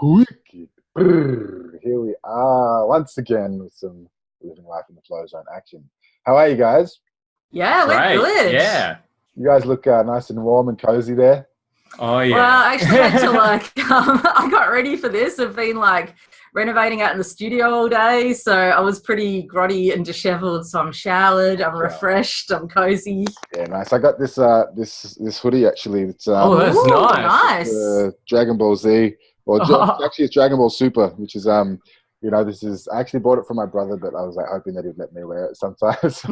Wicked. Brrr. Here we are once again with some living life in the flow zone action. How are you guys? Yeah, we're Great. good. Yeah. You guys look nice and warm and cozy there. Oh yeah. Well, I actually had to I got ready for this. I've been renovating out in the studio all day, so I was pretty groggy and disheveled. So I'm showered, I'm refreshed, I'm cozy. Yeah, nice. I got this this hoodie actually. It's Oh, that's Ooh, nice. Dragon Ball Z, actually it's Dragon Ball Super, which is this is I actually bought it for my brother, but I was hoping that he'd let me wear it sometimes. So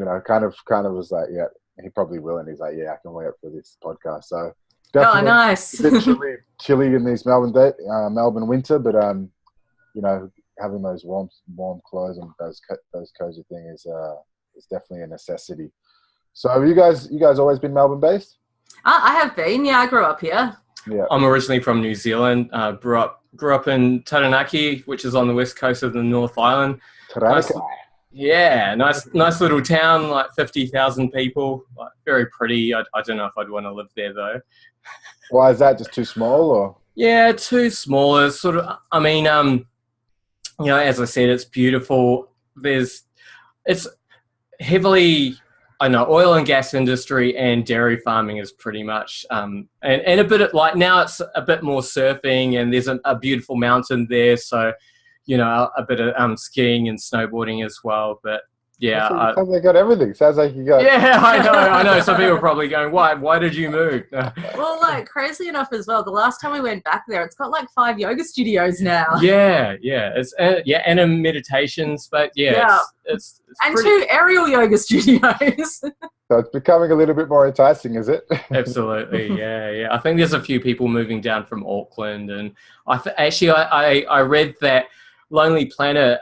it's kind of was yeah, he probably will, and he's yeah, I can wear it for this podcast. So definitely nice. a bit chilly in these Melbourne winter, but having those warm clothes and those cozy thing is definitely a necessity. So have you guys always been Melbourne based? I have been. Yeah, I grew up here. Yeah, I'm originally from New Zealand. Grew up in Taranaki, which is on the west coast of the North Island. Taranaki. Nice little town, 50,000 people. Very pretty. I don't know if I'd want to live there though. Why is that? Just too small, or? Yeah, too small. It's sort of. I mean, as I said, it's beautiful. It's heavily, I know, oil and gas industry and dairy farming is pretty much, and a bit of now it's a bit more surfing, and there's a beautiful mountain there, so a bit of skiing and snowboarding as well. But yeah, sounds like they got everything. Sounds like you got. Yeah, I know. Some people are probably going, why did you move? Well, crazy enough as well, the last time we went back there, it's got 5 yoga studios now. Yeah, it's and meditations, but it's and pretty... 2 aerial yoga studios. So it's becoming a little bit more enticing, is it? Absolutely, yeah. I think there's a few people moving down from Auckland, and I read that Lonely Planet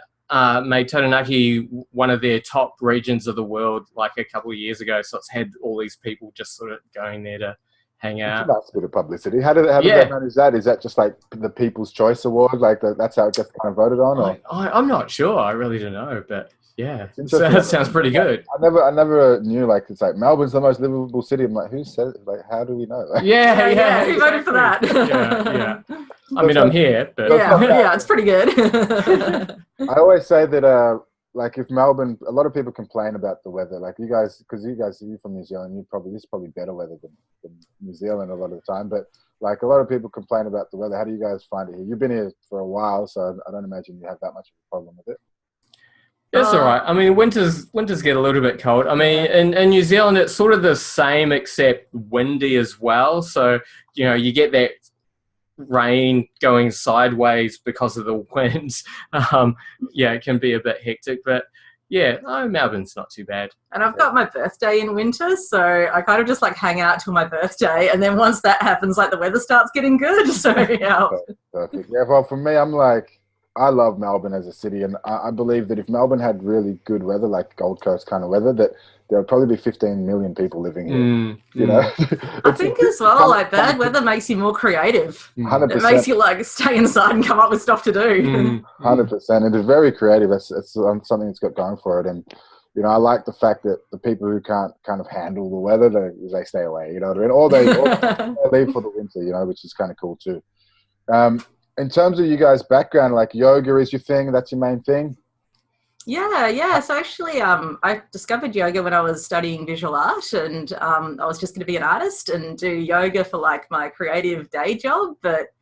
made Taranaki one of their top regions of the world a couple of years ago. So it's had all these people just sort of going there to hang out. That's a bit of publicity. How did they manage that? Is that just the People's Choice Award? That's how it gets kind of voted on? Or? I'm not sure. I really don't know, but yeah, that sounds pretty good. I never knew it's Melbourne's the most livable city. I'm who said it? How do we know? Yeah. Who voted for that? Yeah. I mean, I'm here, but yeah, it's pretty good. I always say that if Melbourne, a lot of people complain about the weather. You guys, because you're from New Zealand, this is probably better weather than New Zealand a lot of the time. But a lot of people complain about the weather. How do you guys find it here? You've been here for a while, so I don't imagine you have that much of a problem with it. It's all right. I mean, winters get a little bit cold. I mean, in New Zealand, it's sort of the same except windy as well. So, you get that rain going sideways because of the winds. It can be a bit hectic, but Melbourne's not too bad. And I've got my birthday in winter, so I kind of just hang out till my birthday, and then once that happens, the weather starts getting good. So yeah. Perfect. Yeah. Well, for me, I'm I love Melbourne as a city, and I believe that if Melbourne had really good weather, Gold Coast kind of weather, that there would probably be 15 million people living here. I think as well, bad weather makes you more creative. 100%. It makes you stay inside and come up with stuff to do. 100%. It is very creative. It's something it's got going for it, and I like the fact that the people who can't kind of handle the weather, they stay away. You know what I mean? Or they leave for the winter. Which is kind of cool too. In terms of you guys' background, yoga is your thing. That's your main thing. Yeah. So actually, I discovered yoga when I was studying visual art, and I was just going to be an artist and do yoga for my creative day job. But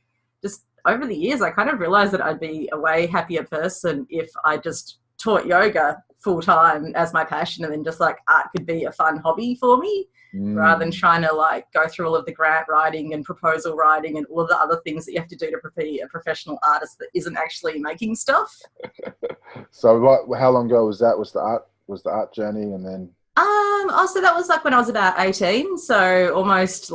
just over the years, I kind of realized that I'd be a way happier person if I just taught yoga full time as my passion, and then just art could be a fun hobby for me. Rather than trying to go through all of the grant writing and proposal writing and all of the other things that you have to do to be a professional artist that isn't actually making stuff. So how long ago was that? Was the art journey, and then? So that was when I was about 18, so almost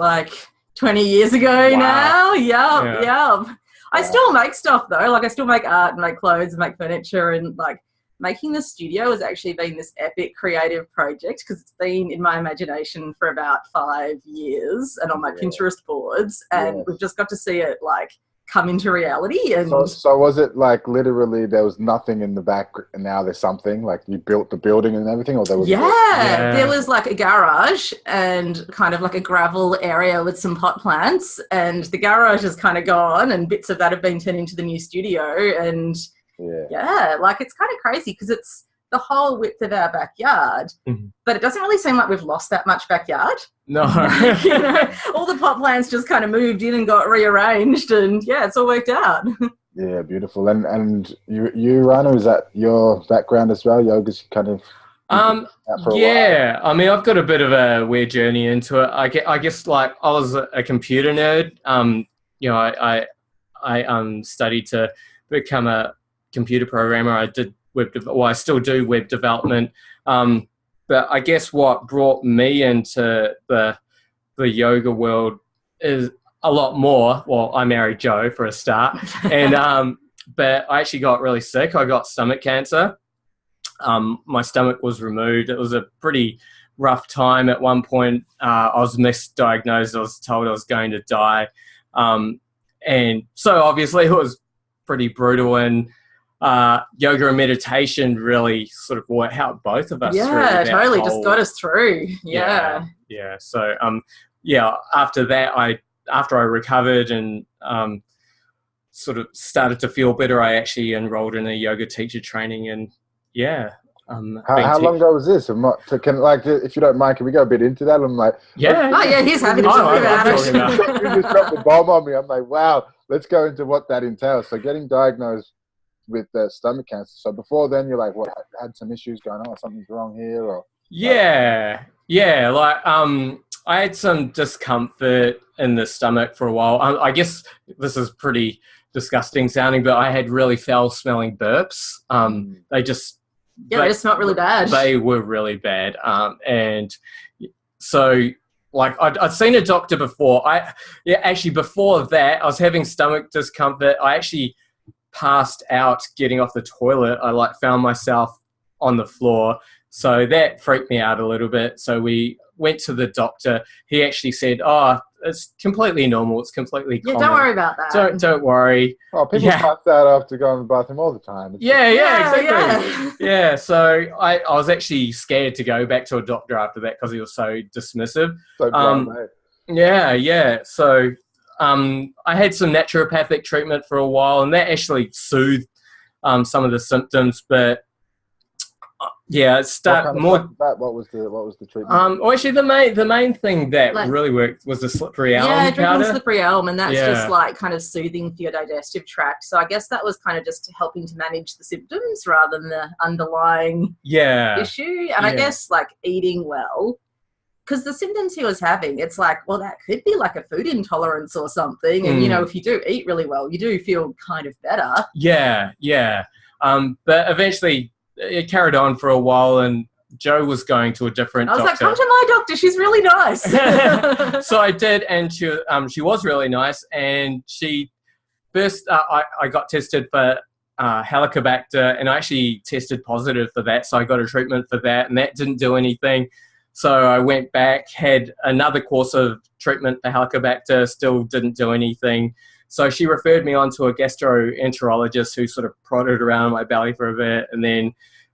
20 years ago now. Yeah. I still make stuff though. I still make art and make clothes and make furniture, and making the studio has actually been this epic creative project because it's been in my imagination for about 5 years and on my Pinterest boards, and we've just got to see it come into reality. And so was it like literally there was nothing in the back and now there's something, like you built the building and everything, or there was there was like a garage and kind of like a gravel area with some pot plants, and the garage is kind of gone and bits of that have been turned into the new studio. And like it's kind of crazy because it's the whole width of our backyard, but it doesn't really seem like we've lost that much backyard. No. You know, all the pot plants just kind of moved in and got rearranged, and it's all worked out. Yeah, beautiful. And you Rana, is that your background as well? Yoga's kind of yeah. I mean, I've got a bit of a weird journey into it. I guess like I was a computer nerd. You know, I studied to become a computer programmer. I did I still do web development. But I guess what brought me into the yoga world is a lot more. Well, I married Jo for a start, and but I actually got really sick. I got stomach cancer. My stomach was removed. It was a pretty rough time. At one point, I was misdiagnosed. I was told I was going to die, and so obviously it was pretty brutal. And yoga and meditation really sort of helped both of us. Yeah, totally. Just got us through. Yeah. So, after that, after I recovered and sort of started to feel better, I actually enrolled in a yoga teacher training. And how long ago was this? If you don't mind, can we go a bit into that? I'm like, he's happy to talk about it. You just dropped the bomb on me. I'm like, wow, let's go into what that entails. So getting diagnosed with stomach cancer. So before then, you're like, what, had some issues going on? Something's wrong here? Or like I had some discomfort in the stomach for a while. I guess this is pretty disgusting sounding, but I had really foul smelling burps. They just smelled really bad. They were really bad. And so like I'd seen a doctor before. Actually before that, I was having stomach discomfort. I actually passed out getting off the toilet. I found myself on the floor. So that freaked me out a little bit. So we went to the doctor. He actually said, it's completely normal. It's completely common. Don't worry about that. Don't worry. Oh, people pass out after going to the bathroom all the time. Exactly. Yeah, so I was actually scared to go back to a doctor after that because he was so dismissive. So So I had some naturopathic treatment for a while, and that actually soothed some of the symptoms. But it started more. What was the treatment? Actually, the main thing that really worked was the slippery elm powder. Drinking slippery elm, and that's just like kind of soothing for your digestive tract. So I guess that was kind of just helping to manage the symptoms rather than the underlying issue. And I guess like eating well. Because the symptoms he was having, it's like, well, that could be like a food intolerance or something. And, if you do eat really well, you do feel kind of better. But eventually it carried on for a while, and Jo was going to a different doctor. I was like, come to my doctor. She's really nice. So I did, and she was really nice. And she first, I got tested for Helicobacter, and I actually tested positive for that. So I got a treatment for that, and that didn't do anything. So I went back, had another course of treatment for Helicobacter, still didn't do anything. So she referred me on to a gastroenterologist who sort of prodded around my belly for a bit and then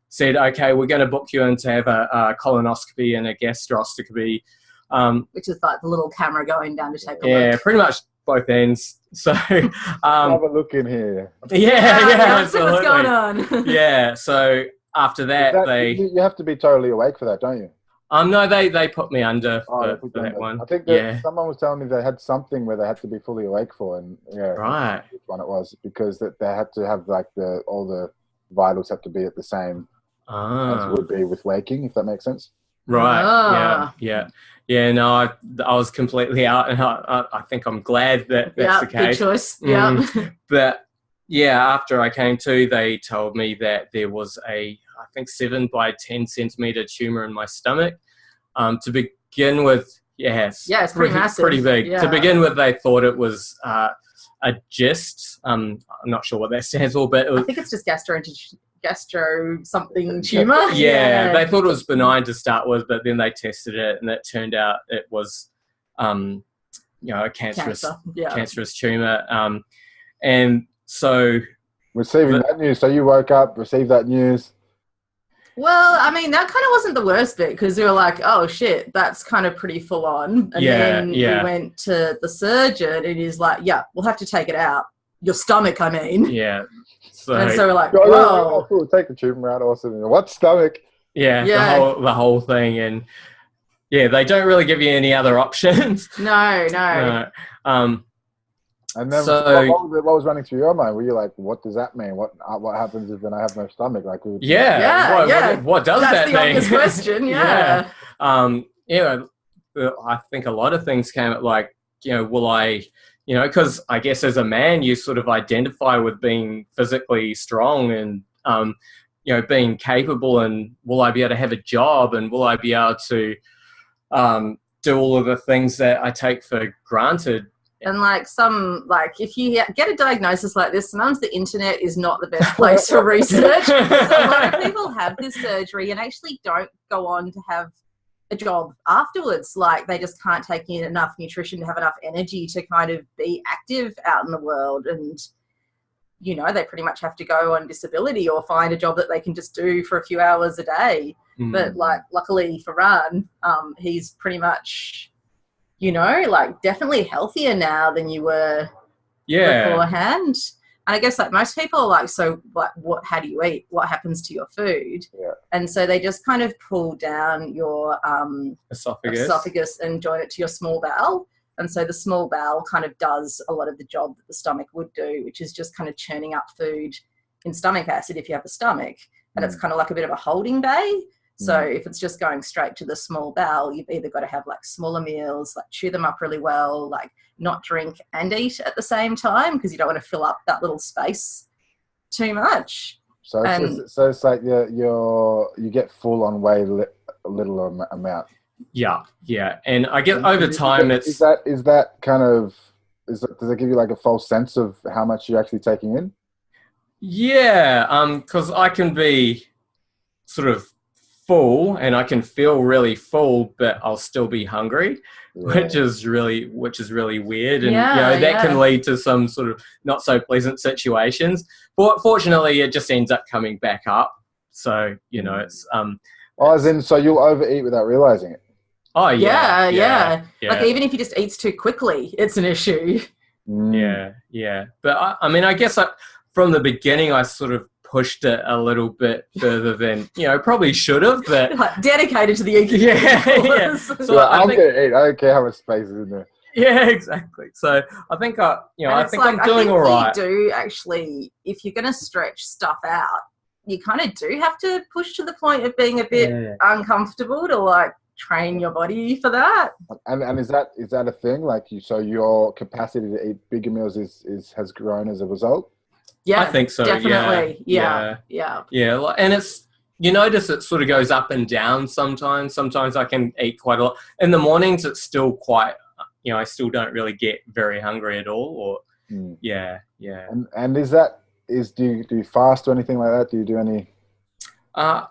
said, okay, we're going to book you in to have a colonoscopy and a gastroscopy. Which is like the little camera going down to take a look. Yeah, pretty much both ends. So have a look in here. What's going on? Yeah, so after that, you have to be totally awake for that, don't you? No, they put me under for that one. I think someone was telling me they had something where they had to be fully awake for, and right, which one it was, because that they had to have like all the vitals have to be at the same as it would be with waking, if that makes sense. Right. Yeah. No, I was completely out, and I think I'm glad that that's the case. Good choice. Yeah. But after I came to, they told me that there was I think 7 by 10 centimeter tumor in my stomach. To begin with, it's pretty massive. Pretty big. Yeah. To begin with, they thought it was a GIST. I'm not sure what that stands for, but I think it's just gastro something tumor. Yeah, they thought it was benign to start with, but then they tested it, and it turned out it was, a cancerous tumor. And so receiving that news. So you woke up, received that news. Well, I mean, that kind of wasn't the worst bit because we were like, oh, shit, that's kind of pretty full on. And then we went to the surgeon and he's like, yeah, we'll have to take it out. Your stomach, I mean. Yeah. So we're like, whoa. Cool. Take the tumor out. Awesome. What stomach? Yeah, the whole thing. And yeah, they don't really give you any other options. No. And then what was running through your mind? Were you like, what does that mean? What happens if then I have no stomach? Like, what does that mean? That's the obvious question. Yeah. I think a lot of things came at like, will I, because I guess as a man, you sort of identify with being physically strong and, being capable, and will I be able to have a job, and will I be able to do all of the things that I take for granted. And if you get a diagnosis like this, sometimes the internet is not the best place for research. So a lot of people have this surgery and actually don't go on to have a job afterwards. Like they just can't take in enough nutrition to have enough energy to kind of be active out in the world. And, they pretty much have to go on disability or find a job that they can just do for a few hours a day. Mm. But luckily for Rane, he's pretty much, definitely healthier now than you were beforehand. And I guess most people are like, so how do you eat? What happens to your food? Yeah. And so they just kind of pull down your esophagus and join it to your small bowel. And so the small bowel kind of does a lot of the job that the stomach would do, which is just kind of churning up food in stomach acid if you have a stomach. And it's kind of like a bit of a holding bay. So if it's just going straight to the small bowel, you've either got to have smaller meals, chew them up really well, not drink and eat at the same time because you don't want to fill up that little space too much. So it's like you get full on way little amount. Yeah. And I guess over time does that give you a false sense of how much you're actually taking in? Yeah, because I can be sort of full and I can feel really full, but I'll still be hungry, which is really weird. And that can lead to some sort of not so pleasant situations. But fortunately, it just ends up coming back up. So, it's as in, so you'll overeat without realizing it. Oh yeah. Even if he just eats too quickly, it's an issue. Yeah. But I guess from the beginning, I sort of pushed it a little bit further than probably should have, but dedicated to the eating. Yeah. So I'm gonna eat. I don't care how much space is in there. Yeah, exactly. So I think I'm doing all right. You do actually, if you're gonna stretch stuff out, you kind of do have to push to the point of being a bit uncomfortable to train your body for that. And is that a thing? So your capacity to eat bigger meals has grown as a result? Yeah, I think so. Definitely. Yeah. And it's, notice it sort of goes up and down sometimes. Sometimes I can eat quite a lot. In the mornings, it's still quite, I still don't really get very hungry at all. Yeah. And do you fast or anything like that? Do you do any? I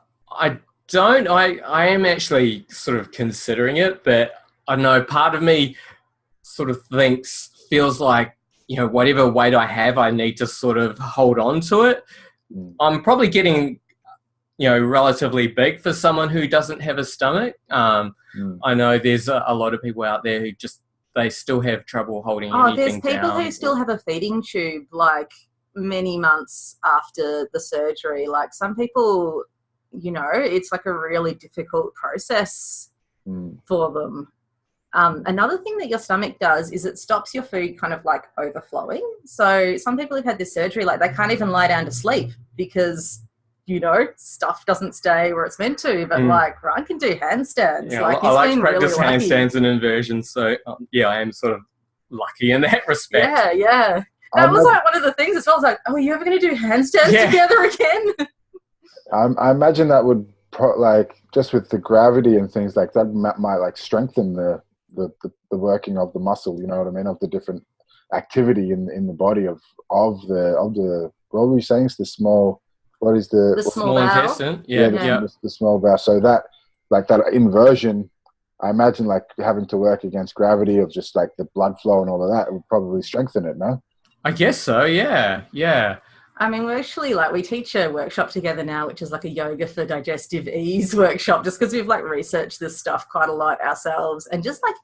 don't. I am actually sort of considering it, but I don't know, part of me sort of feels like, whatever weight I have, I need to sort of hold on to it. I'm probably getting, relatively big for someone who doesn't have a stomach. I know there's a lot of people out there who they still have trouble holding anything down. There's people who still have a feeding tube many months after the surgery. Some people, it's a really difficult process for them. Another thing that your stomach does is it stops your food kind of overflowing. So some people who've had this surgery, they can't even lie down to sleep because, stuff doesn't stay where it's meant to. But Rane can do handstands. Yeah, I like to practice handstands and inversions. So I am sort of lucky in that respect. Yeah. That was one of the things as well. I was are you ever going to do handstands together again? I imagine that would just with the gravity and things like that might strengthen the working of the muscle, you know what I mean, of the different activity in the body of the what were you saying? It's the small. What is the small intestine? The small bowel. So that that inversion, I imagine having to work against gravity of just the blood flow and all of that, it would probably strengthen it. No. I guess so. Yeah. Yeah. I mean, we're actually like, we teach a workshop together now, which is like a yoga for digestive ease workshop, just because we've like researched this stuff quite a lot ourselves. And just like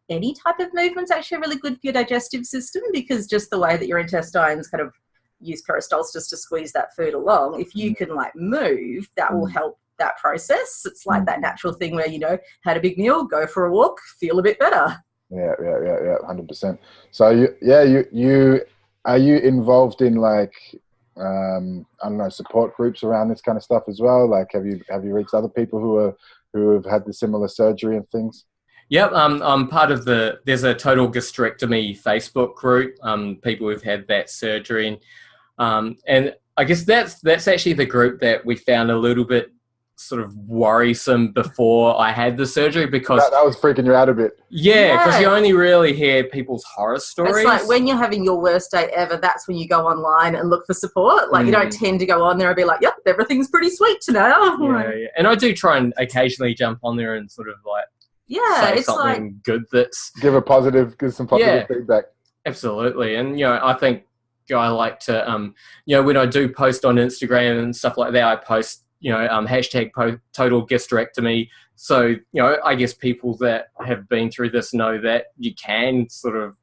any type of movement's actually really good for your digestive system, because just the way that your intestines kind of use peristalsis to squeeze that food along, if you can like move, that will help that process. It's like that natural thing where, you know, had a big meal, go for a walk, feel a bit better. Yeah, 100%. So you are you involved in like I don't know, support groups around this kind of stuff as well? Like, have you reached other people who have had the similar surgery and things? Yep, I'm part of there's a total gastrectomy Facebook group, people who've had that surgery. And I guess that's actually the group that we found a little bit sort of worrisome before I had the surgery, because that was freaking you out a bit. Yeah, because you only really hear people's horror stories. It's like when you're having your worst day ever, that's when you go online and look for support. Like you don't tend to go on there and be like, yep, everything's pretty sweet today. Yeah. And I do try and occasionally jump on there and sort of like say it's something like, good that's give some positive feedback. Absolutely. And I think I like to when I do post on Instagram and stuff like that, I post hashtag total gastrectomy. So, I guess people that have been through this know that you can sort of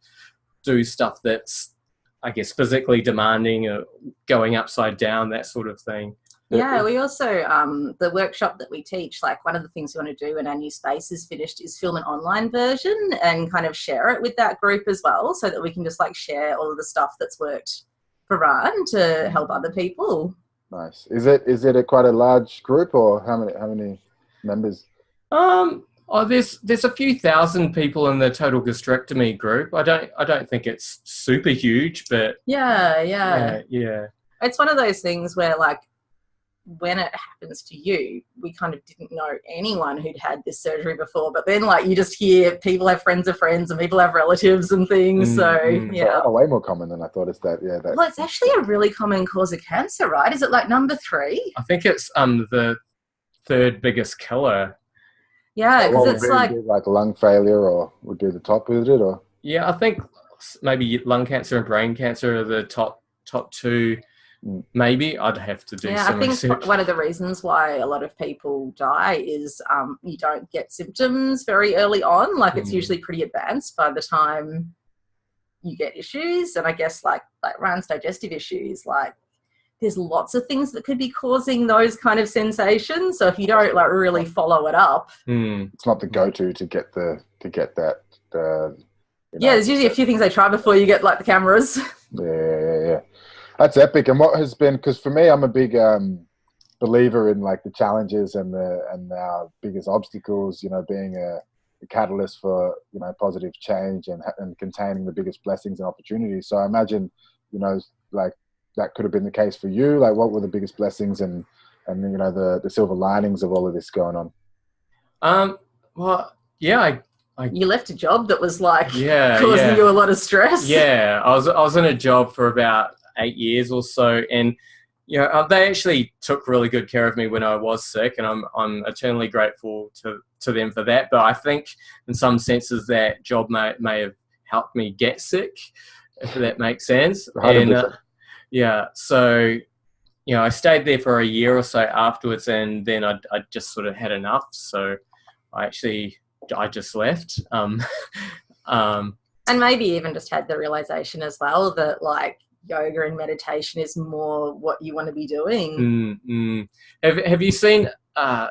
do stuff that's, I guess, physically demanding, going upside down, that sort of thing. Yeah, we also, the workshop that we teach, like one of the things we want to do when our new space is finished is film an online version and kind of share it with that group as well, so that we can just like share all of the stuff that's worked for Rane to help other people. Nice. Is it quite a large group, or how many members? There's a few thousand people in the total gastrectomy group. I don't think it's super huge, but yeah. It's one of those things where like when it happens to you, we kind of didn't know anyone who'd had this surgery before, but then like you just hear people have friends of friends and people have relatives and things. So way more common than I thought. Is that well, it's actually a really common cause of cancer, right? Is it like number 3? I think it's the third biggest killer. Yeah, because it's like lung failure, or would be the top, is it? Or I think maybe lung cancer and brain cancer are the top 2. Maybe I'd have to do some research. I think one of the reasons why a lot of people die is you don't get symptoms very early on. Like it's usually pretty advanced by the time you get issues. And I guess like Rane's digestive issues, like there's lots of things that could be causing those kind of sensations. So if you don't like really follow it up, it's not the go-to to get that. There's usually a few things they try before you get like the cameras. Yeah. That's epic. And what has been, because for me, I'm a big believer in like the challenges and our biggest obstacles, being a catalyst for, positive change and containing the biggest blessings and opportunities. So I imagine, like that could have been the case for you. Like what were the biggest blessings and the silver linings of all of this going on? You left a job that was like causing you a lot of stress. Yeah, I was in a job for about 8 years or so, and they actually took really good care of me when I was sick, and I'm eternally grateful to them for that. But I think in some senses that job may have helped me get sick, if that makes sense. 100%. And so I stayed there for a year or so afterwards, and then I just sort of had enough, so I just left. And maybe even just had the realization as well that like yoga and meditation is more what you want to be doing. Have you seen do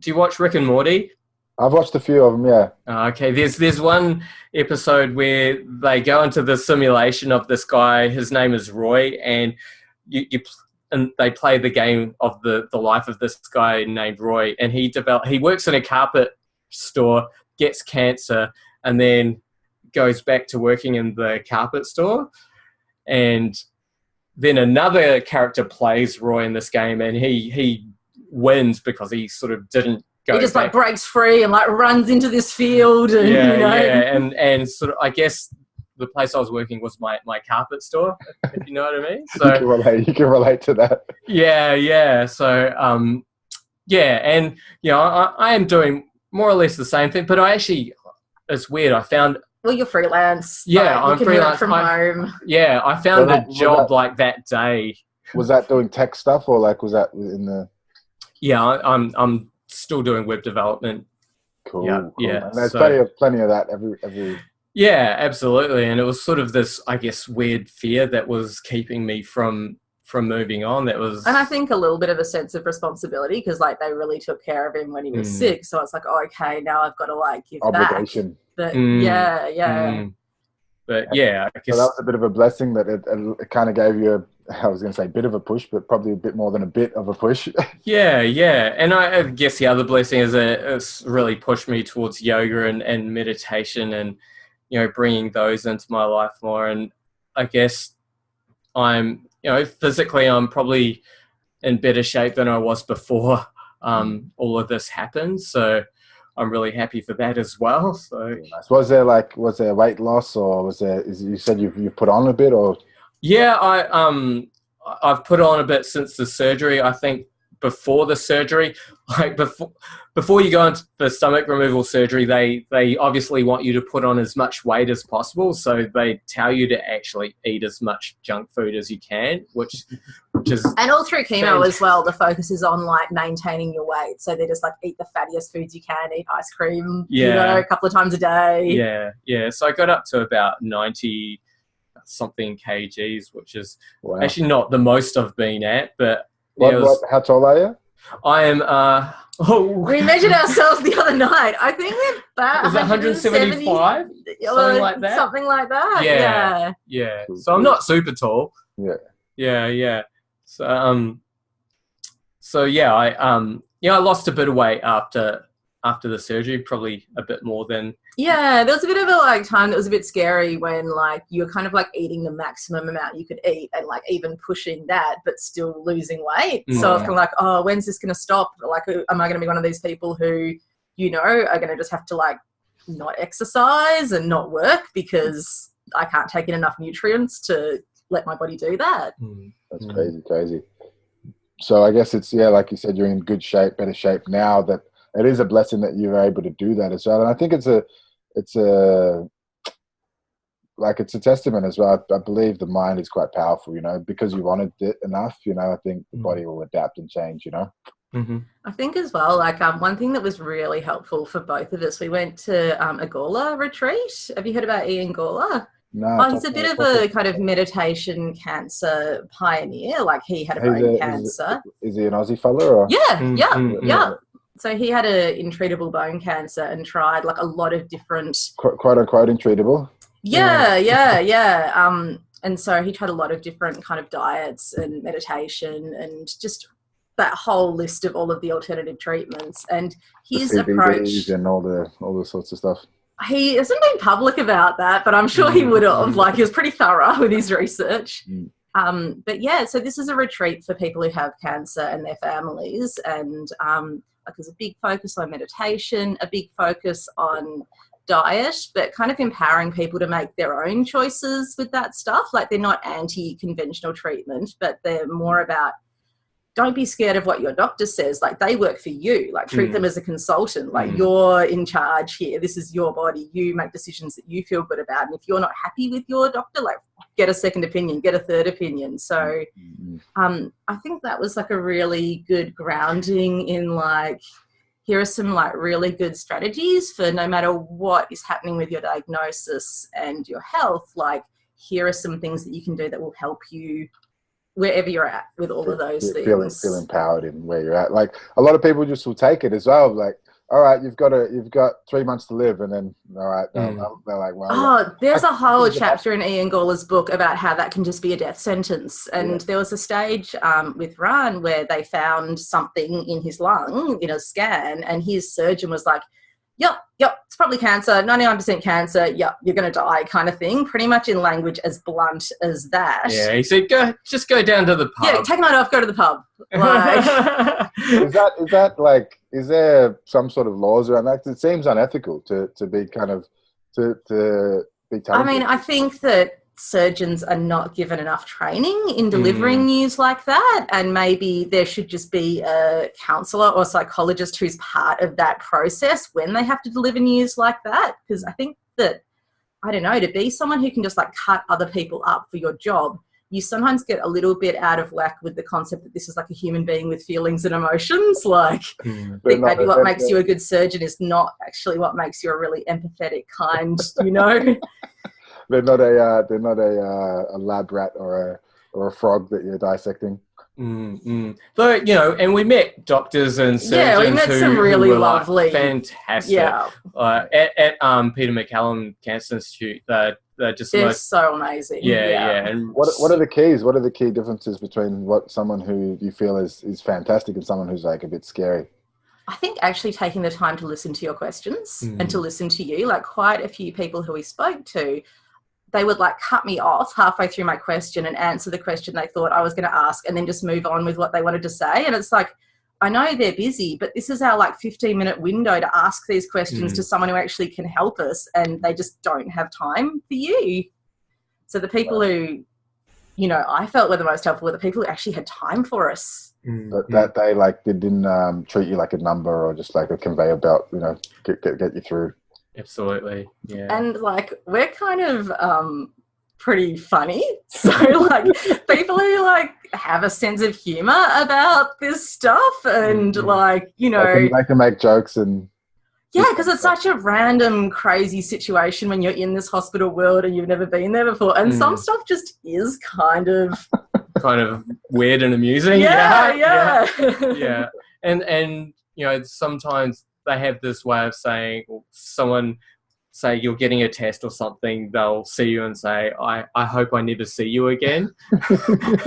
you watch Rick and Morty? I've watched a few of them, yeah. Okay, there's one episode where they go into the simulation of this guy. His name is Roy, and and they play the game of the life of this guy named Roy, and he works in a carpet store, gets cancer, and then goes back to working in the carpet store. And then another character plays Roy in this game, and he wins because he sort of didn't go. He just like breaks free and like runs into this field, and and sort of, I guess the place I was working was my carpet store, if you know what I mean. So you can relate to that. Yeah. So and I am doing more or less the same thing, but it's weird. I found Well, you're freelance. Yeah, like, I'm you can freelance. work from home. Yeah, I found So a job like that day. Was that doing tech stuff, or like was that in the? Yeah, I'm still doing web development. Cool. Yeah, Cool. yeah. And there's So, plenty of that every. yeah, absolutely. And it was sort of this, I guess, weird fear that was keeping me from moving on. That was, And I think a little bit of a sense of responsibility, because like they really took care of him when he was sick. So it's like, oh, okay, now I've got to like give Obligation. back. But yeah. But yeah, I guess so that was a bit of a blessing that it kind of gave you I was going to say bit of a push, but probably a bit more than a bit of a push. Yeah. And I guess the other blessing is that it's really pushed me towards yoga and meditation and, you know, bringing those into my life more. And I guess I'm, you know, physically I'm probably in better shape than I was before all of this happened. So I'm really happy for that as well. So nice. Was there weight loss, or you said you put on a bit, or? Yeah, I've put on a bit since the surgery. I think before the surgery, like before you go into the stomach removal surgery, they obviously want you to put on as much weight as possible. So they tell you to actually eat as much junk food as you can, which is, and all through chemo as well, the focus is on like maintaining your weight. So they just like eat the fattiest foods you can, eat ice cream, a couple of times a day. Yeah. So I got up to about 90 something kgs, which is actually not the most I've been at, but how tall are you? I am we measured ourselves the other night. I think we're about 175, something like that. Yeah. So I'm not super tall. Yeah. So yeah, I lost a bit of weight after the surgery, probably a bit more than. Yeah, there was a bit of a like time that was a bit scary when like you're kind of like eating the maximum amount you could eat and like even pushing that, but still losing weight. So it's kind of like, oh, when's this going to stop? Like, am I going to be one of these people who, you know, are going to just have to like not exercise and not work because I can't take in enough nutrients to let my body do that? That's crazy. So I guess it's, like you said, you're in good shape, better shape now. That it is a blessing that you're able to do that as well. And I think it's a testament as well. I believe the mind is quite powerful, you know, because you wanted it enough, you know, I think the body will adapt and change, you know. I think as well, like one thing that was really helpful for both of us, we went to a Gawler retreat. Have you heard about Ian Gawler? No. He's a bit of a kind of meditation cancer pioneer. Like he had a bone cancer. Is he an Aussie fella? Or? Yeah. So he had a intreatable bone cancer and tried like a lot of different quote unquote intreatable. Yeah. And so he tried a lot of different kind of diets and meditation and just that whole list of all of the alternative treatments. And his approach and all the sorts of stuff. He hasn't been public about that, but I'm sure he would have. Like he was pretty thorough with his research. But yeah, so this is a retreat for people who have cancer and their families, and like there's a big focus on meditation, a big focus on diet, but kind of empowering people to make their own choices with that stuff. Like they're not anti-conventional treatment, but they're more about don't be scared of what your doctor says. Like they work for you. Like treat them as a consultant. Like you're in charge here. This is your body. You make decisions that you feel good about. And if you're not happy with your doctor, like get a second opinion, get a third opinion. So I think that was like a really good grounding in like, here are some like really good strategies for no matter what is happening with your diagnosis and your health. Like here are some things that you can do that will help you wherever you're at with all of those things. Feel empowered in where you're at. Like a lot of people just will take it as well. Like, all right, you've got 3 months to live, and then all right, they're like, well. There's a whole chapter in Ian Gawler's book about how that can just be a death sentence. And there was a stage with Rane where they found something in his lung in a scan, and his surgeon was like, Yep, it's probably cancer, 99% cancer, yep, you're going to die kind of thing, pretty much in language as blunt as that. Yeah, he said, just go down to the pub. Yeah, take a night off, go to the pub. Like, is there some sort of laws around that? It seems unethical to be kind of, to be talented. I mean, I think that surgeons are not given enough training in delivering news like that, and maybe there should just be a counsellor or psychologist who's part of that process when they have to deliver news like that, because I think that I don't know, to be someone who can just like cut other people up for your job, you sometimes get a little bit out of whack with the concept that this is like a human being with feelings and emotions. Like, I think maybe what makes you a good surgeon is not actually what makes you a really empathetic, kind, you know? They're not a lab rat or a frog that you're dissecting. Though, you know, and we met doctors and surgeons we met some really who were lovely, like fantastic. Yeah. At Peter MacCallum Cancer Institute, they're just they're so amazing. Yeah. And what are the keys? What are the key differences between what someone who you feel is fantastic and someone who's like a bit scary? I think actually taking the time to listen to your questions and to listen to you. Like, quite a few people who we spoke to, they would like cut me off halfway through my question and answer the question they thought I was going to ask and then just move on with what they wanted to say. And it's like, I know they're busy, but this is our like 15-minute window to ask these questions to someone who actually can help us, and they just don't have time for you. So the people who, you know, I felt were the most helpful were the people who actually had time for us. That they like, they didn't treat you like a number or just like a conveyor belt, you know, get you through. Absolutely, yeah. And like, we're kind of pretty funny, so like people who like have a sense of humor about this stuff, and like, you know, they can make jokes and because it's such a random, crazy situation when you're in this hospital world and you've never been there before, and some stuff just is kind of weird and amusing. Yeah. And you know, sometimes they have this way of saying, or someone say you're getting a test or something, they'll see you and say, I hope I never see you again.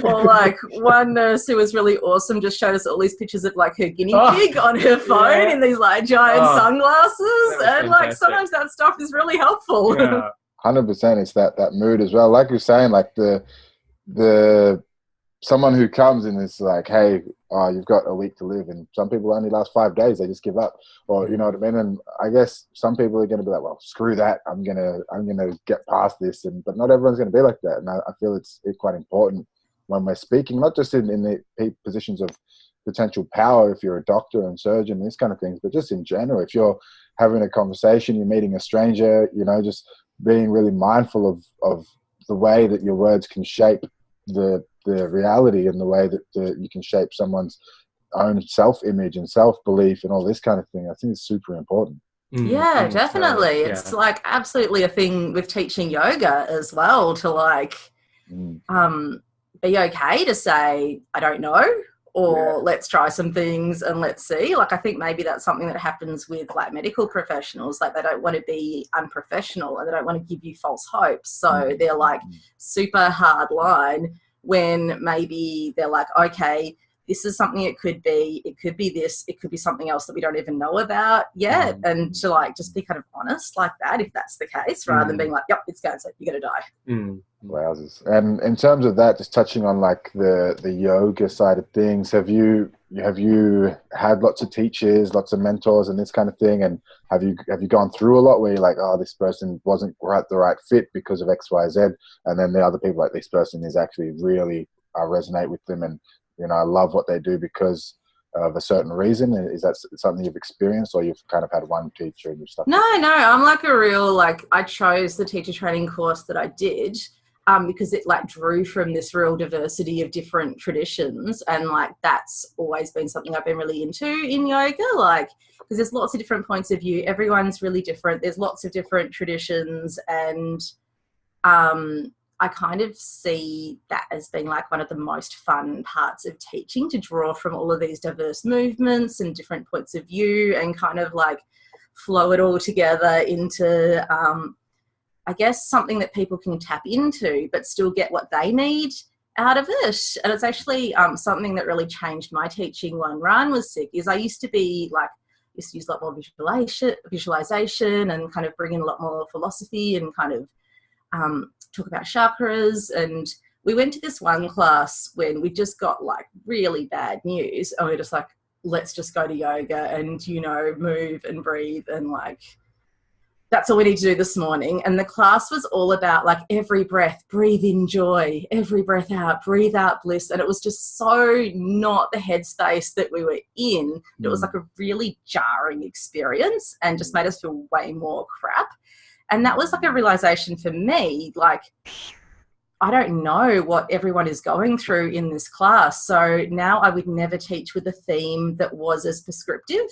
Or like one nurse who was really awesome just showed us all these pictures of like her guinea pig on her phone in these like giant sunglasses, and like sometimes that stuff is really helpful. 100%. It's that mood as well, like you're saying, like the someone who comes and is like, hey, you've got a week to live, and some people only last 5 days, they just give up, or you know what I mean. And I guess some people are going to be like, well, screw that, I'm gonna get past this, but not everyone's going to be like that. And I feel it's quite important when we're speaking, not just in the positions of potential power, if you're a doctor and surgeon, these kind of things, but just in general, if you're having a conversation, you're meeting a stranger, you know, just being really mindful of the way that your words can shape the reality, and the way that you can shape someone's own self-image and self-belief and all this kind of thing. I think it's super important. Yeah, definitely. It's like absolutely a thing with teaching yoga as well, to like be okay to say, I don't know, or let's try some things and let's see. Like, I think maybe that's something that happens with like medical professionals. Like, they don't want to be unprofessional and they don't want to give you false hopes. So they're like super hard line when maybe they're like, okay, this is something it could be this, it could be something else that we don't even know about yet. And to like just be kind of honest like that, if that's the case, rather than being like, yep, it's cancer, you're going to die. Wowzers. And in terms of that, just touching on like the yoga side of things, have you had lots of teachers, lots of mentors and this kind of thing? And have you gone through a lot where you're like, oh, this person wasn't the right fit because of X, Y, Z, and then the other people, like, this person is actually really, I resonate with them, and you know, I love what they do because of a certain reason? Is that something you've experienced, or you've kind of had one teacher and you've stuck? No, I'm like a real, like, I chose the teacher training course that I did because it like drew from this real diversity of different traditions, and like that's always been something I've been really into in yoga, like, because there's lots of different points of view, everyone's really different, there's lots of different traditions, and I kind of see that as being like one of the most fun parts of teaching, to draw from all of these diverse movements and different points of view and kind of like flow it all together into, I guess, something that people can tap into but still get what they need out of it. And it's actually something that really changed my teaching when Rane was sick, is I used to use a lot more visualization and kind of bring in a lot more philosophy and kind of talk about chakras. And we went to this one class when we just got like really bad news, and we're just like, let's just go to yoga and, you know, move and breathe, and like that's all we need to do this morning. And the class was all about like every breath, breathe in joy, every breath out, breathe out bliss. And it was just so not the headspace that we were in. It was like a really jarring experience and just made us feel way more crap. And that was like a realization for me, like, I don't know what everyone is going through in this class. So now I would never teach with a theme that was as prescriptive.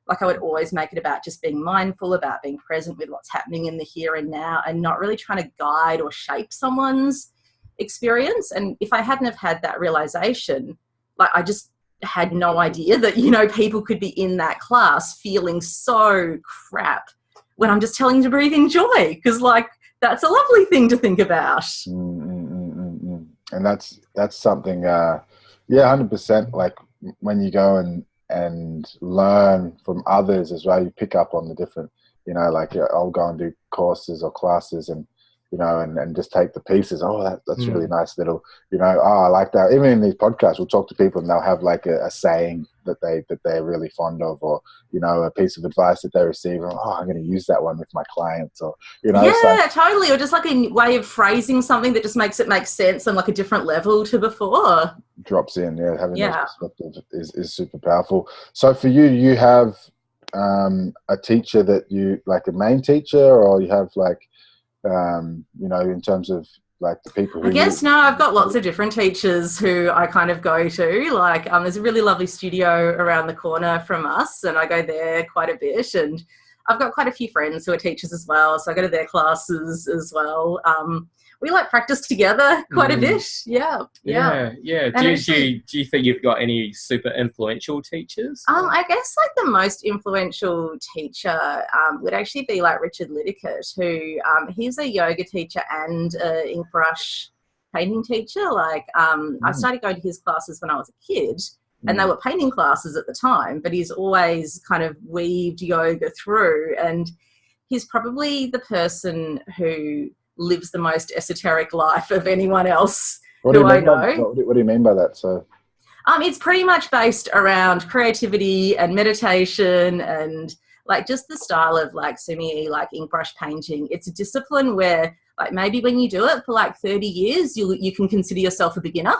Like, I would always make it about just being mindful, about being present with what's happening in the here and now, and not really trying to guide or shape someone's experience. And if I hadn't have had that realization, like, I just had no idea that, you know, people could be in that class feeling so crap when I'm just telling them to breathe in joy, because, like, that's a lovely thing to think about. And that's something, 100%. Like, when you go and learn from others as well, you pick up on the different, you know, like, I'll go and do courses or classes and, you know, and just take the pieces. Oh, that's really nice little, you know, I like that. Even in these podcasts, we'll talk to people and they'll have like a saying that they're really fond of, or, you know, a piece of advice that they receive. And, I'm going to use that one with my clients, or, you know. Yeah, totally. Or just like a way of phrasing something that just makes it make sense on like a different level to before. Drops in, having those perspectives is super powerful. So for you, you have a teacher that you, like a main teacher, or you have like, you know, in terms of like the people who... I've got lots of different teachers who I kind of go to. Like, there's a really lovely studio around the corner from us, and I go there quite a bit. And I've got quite a few friends who are teachers as well, so I go to their classes as well. We like practice together quite a bit. Yeah. Do you think you've got any super influential teachers? I guess like the most influential teacher would actually be like Richard Liddicott, who he's a yoga teacher and an ink brush painting teacher. Like, I started going to his classes when I was a kid, and they were painting classes at the time, but he's always kind of weaved yoga through, and he's probably the person who lives the most esoteric life of anyone else who I know. What do you mean by that? So, it's pretty much based around creativity and meditation, and like just the style of like sumi, like ink brush painting. It's a discipline where, like, maybe when you do it for like 30 years, you can consider yourself a beginner.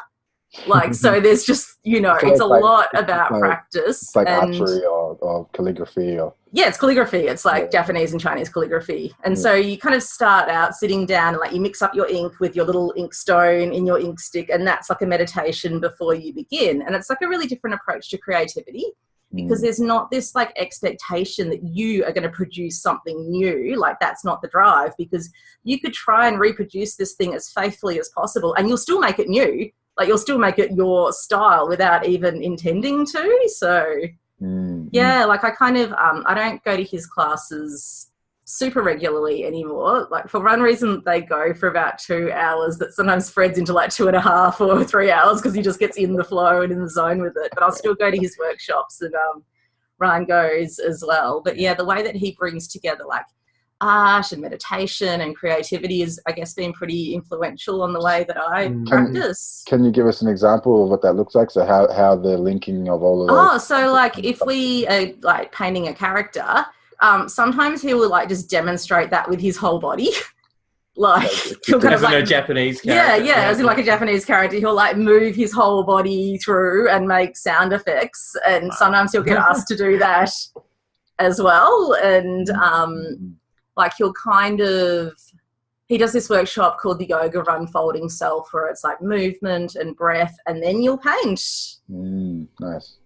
Like, so there's just, you know, it's a lot about practice. It's like archery or calligraphy, or... Yeah, it's calligraphy. It's like Japanese and Chinese calligraphy. And so you kind of start out sitting down and like you mix up your ink with your little ink stone in your ink stick, and that's like a meditation before you begin. And it's like a really different approach to creativity, because there's not this like expectation that you are going to produce something new. Like, that's not the drive, because you could try and reproduce this thing as faithfully as possible and you'll still make it new. Like, you'll still make it your style without even intending to. So, like, I kind of, I don't go to his classes super regularly anymore. Like, for one reason, they go for about 2 hours. That sometimes spreads into like 2.5 or 3 hours, because he just gets in the flow and in the zone with it. But I'll still go to his workshops, and Rane goes as well. But yeah, the way that he brings together like art and meditation and creativity is, I guess, been pretty influential on the way that I practice. Can you give us an example of what that looks like? So how the linking of all of those... so like if we are like painting a character, sometimes he will like just demonstrate that with his whole body. Like, he'll kind of like, a Japanese character. Yeah, as in like a Japanese character, he'll like move his whole body through and make sound effects, and sometimes he'll get asked to do that as well. And like, he'll kind of, he does this workshop called the Yoga of Unfolding Self, where it's like movement and breath, and then you'll paint. Nice.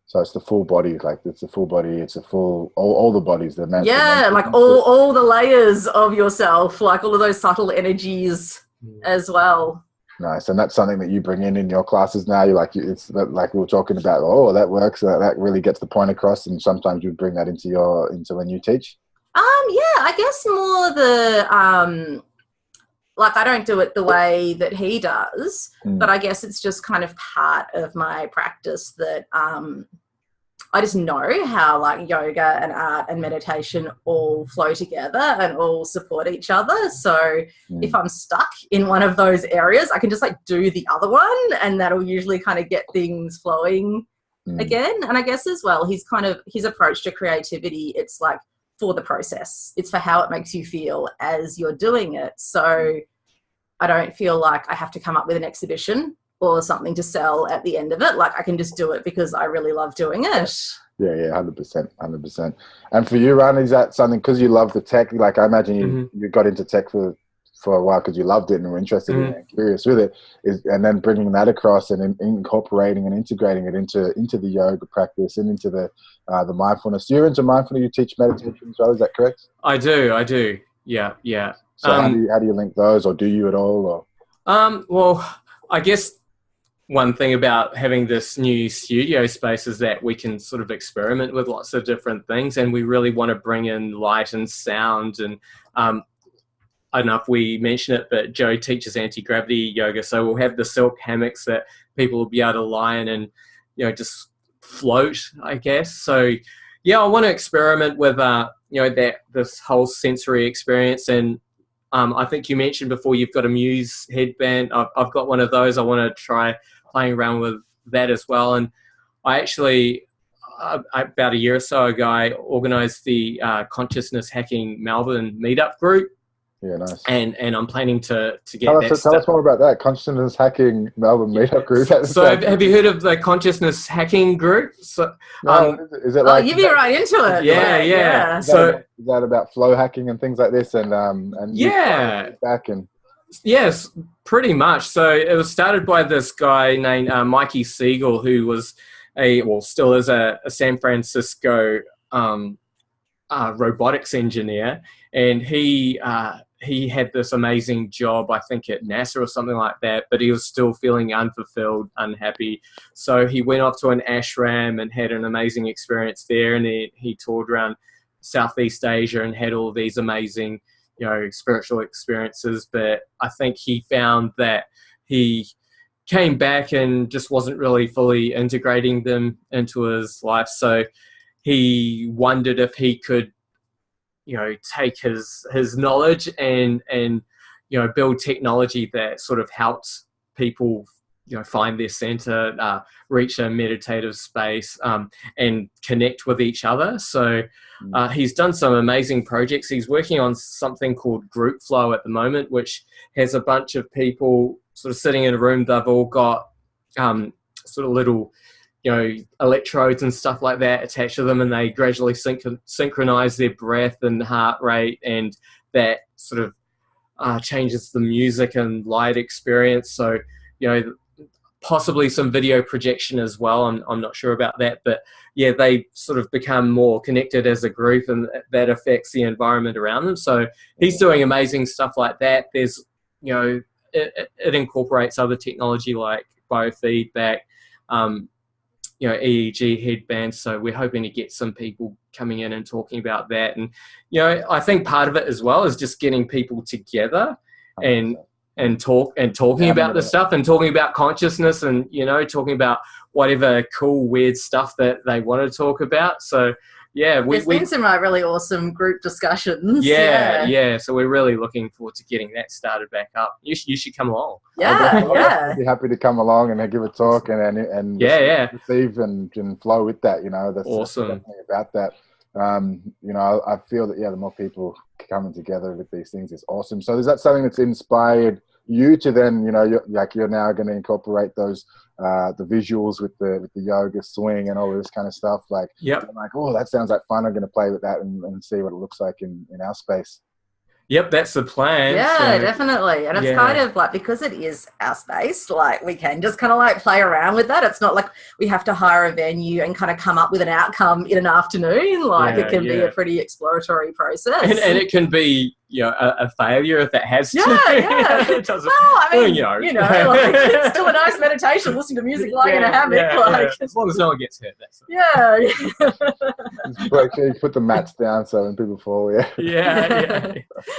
So it's the full body, like it's the full body, it's a full, all the bodies. Like all the layers of yourself, like all of those subtle energies as well. Nice. And that's something that you bring in your classes now. You're like, it's like we were talking about, that works, that really gets the point across, and sometimes you bring that into when you teach. Yeah, I guess more the, like, I don't do it the way that he does, but I guess it's just kind of part of my practice that I just know how like yoga and art and meditation all flow together and all support each other. So if I'm stuck in one of those areas, I can just like do the other one, and that'll usually kind of get things flowing again. And I guess as well, his approach to creativity, it's like, for the process. It's for how it makes you feel as you're doing it. So I don't feel like I have to come up with an exhibition or something to sell at the end of it. Like, I can just do it because I really love doing it. Yeah, 100%, 100%. And for you, Rane, is that something, because you love the tech, like I imagine you got into tech for a while because you loved it and were interested in it and curious with it, and then bringing that across and incorporating and integrating it into the yoga practice and into the mindfulness. You're into mindfulness, you teach meditation as well, is that correct? I do. Yeah. So how do you link those, or do you at all? Or? Well, I guess one thing about having this new studio space is that we can sort of experiment with lots of different things, and we really want to bring in light and sound. And I don't know if we mention it, but Joe teaches anti-gravity yoga, so we'll have the silk hammocks that people will be able to lie in and, you know, just float, I guess. So yeah, I want to experiment with you know, this whole sensory experience. And I think you mentioned before you've got a Muse headband. I've got one of those. I want to try playing around with that as well. And I actually, about a year or so ago, I organised the Consciousness Hacking Melbourne meetup group. Yeah, nice. And I'm planning to get tell us more about that Consciousness Hacking Melbourne meetup group. So have you heard of the Consciousness Hacking group? So, is it like? Oh, you'd be right into it. Yeah. Is that about flow hacking and things like this, and yeah, back and yes, pretty much. So it was started by this guy named Mikey Siegel, who was still is a San Francisco robotics engineer, and he had this amazing job, I think at NASA or something like that, but he was still feeling unfulfilled, unhappy. So he went off to an ashram and had an amazing experience there, and he toured around Southeast Asia and had all these amazing, you know, spiritual experiences. But I think he found that he came back and just wasn't really fully integrating them into his life. So he wondered if he could, you know, take his knowledge and you know, build technology that sort of helps people, you know, find their center, reach a meditative space, and connect with each other. So he's done some amazing projects. He's working on something called Group Flow at the moment, which has a bunch of people sort of sitting in a room. They've all got sort of little, you know, electrodes and stuff like that attached to them, and they gradually synchronize their breath and heart rate, and that sort of changes the music and light experience. So, you know, possibly some video projection as well. I'm not sure about that, but yeah, they sort of become more connected as a group, and that affects the environment around them. So he's doing amazing stuff like that. There's, you know, it incorporates other technology like biofeedback, you know, EEG headbands. So we're hoping to get some people coming in and talking about that. And, you know, I think part of it as well is just getting people together and talking about the stuff, and talking about consciousness, and, you know, talking about whatever cool, weird stuff that they want to talk about. So yeah, there's been some really awesome group discussions. Yeah. So we're really looking forward to getting that started back up. You should come along. I'd be happy to come along and give a talk and receive and flow with that. You know, that's awesome. Definitely about that. You know, I feel that the more people coming together with these things is awesome. So is that something that's inspired you to then, you know, you're now going to incorporate those the visuals with the yoga swing and all this kind of stuff? Like, I'm like, oh, that sounds like fun. I'm going to play with that and see what it looks like in our space. Yep, that's the plan. Yeah, definitely. And it's kind of like, because it is our space, like we can just kind of like play around with that. It's not like we have to hire a venue and kind of come up with an outcome in an afternoon. Like it can be a pretty exploratory process. And it can be, you know, a failure if it has to. It doesn't, well, I mean, you know like, it's still a nice meditation, listening to music lying in a hammock. As long as no one gets hurt, that's it. You put the mats down so when people fall,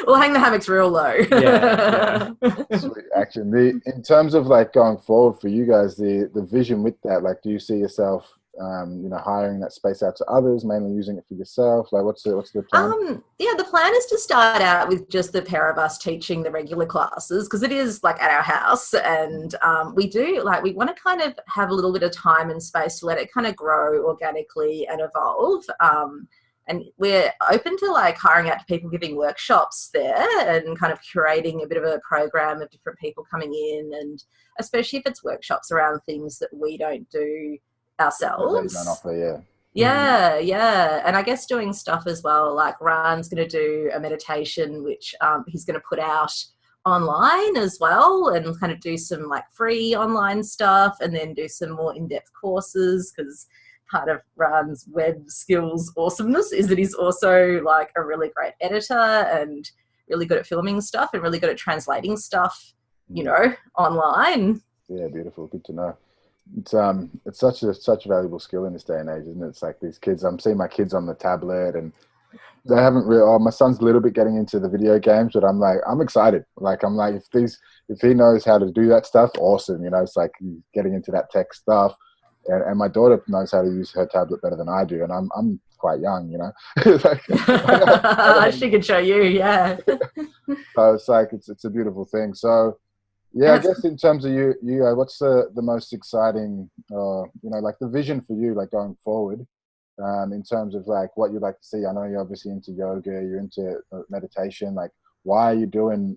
We'll hang the hammocks real low. Sweet action. In terms of like going forward for you guys, the vision with that, like, do you see yourself you know, hiring that space out to others, mainly using it for yourself? Like, what's the plan? The plan is to start out with just the pair of us teaching the regular classes, because it is like at our house, and we want to kind of have a little bit of time and space to let it kind of grow organically and evolve. And we're open to like hiring out to people giving workshops there, and kind of curating a bit of a program of different people coming in, and especially if it's workshops around things that we don't do ourselves. Yeah. And I guess doing stuff as well, like Rane's going to do a meditation, which he's going to put out online as well, and kind of do some like free online stuff, and then do some more in-depth courses, because part of Rane's web skills awesomeness is that he's also like a really great editor and really good at filming stuff and really good at translating stuff, you know, online. Yeah, beautiful. Good to know. It's such a valuable skill in this day and age, isn't it? It's like these kids, I'm seeing my kids on the tablet, and they haven't really, my son's a little bit getting into the video games, but I'm like, I'm excited. Like, I'm like, if he knows how to do that stuff, awesome. You know, it's like he's getting into that tech stuff. And my daughter knows how to use her tablet better than I do, and I'm quite young, you know. She can show you, yeah. So it's like it's a beautiful thing. So yeah, I guess in terms of you, what's the most exciting, you know, like the vision for you, like going forward, in terms of like what you'd like to see? I know you're obviously into yoga, you're into meditation. Like, why yoga?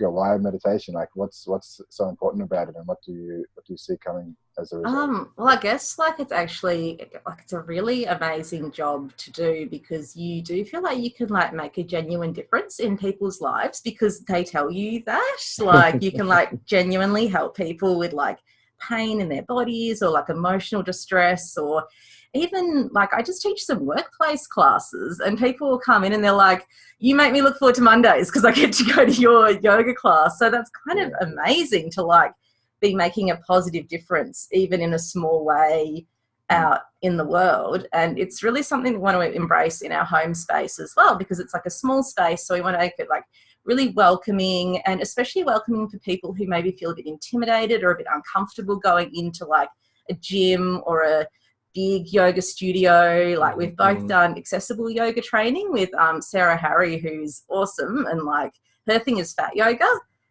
Why meditation? Like, what's so important about it, and what do you see coming as a result? Well, I guess like it's actually like it's a really amazing job to do, because you do feel like you can like make a genuine difference in people's lives, because they tell you that like you can like genuinely help people with like pain in their bodies, or like emotional distress, or even like I just teach some workplace classes, and people will come in and they're like, you make me look forward to Mondays because I get to go to your yoga class. So that's kind of amazing to like be making a positive difference, even in a small way, out in the world. And it's really something we want to embrace in our home space as well, because it's like a small space. So we want to make it like really welcoming, and especially welcoming for people who maybe feel a bit intimidated or a bit uncomfortable going into like a gym or a big yoga studio. Like we've both done accessible yoga training with Sarah Harry, who's awesome, and like her thing is fat yoga.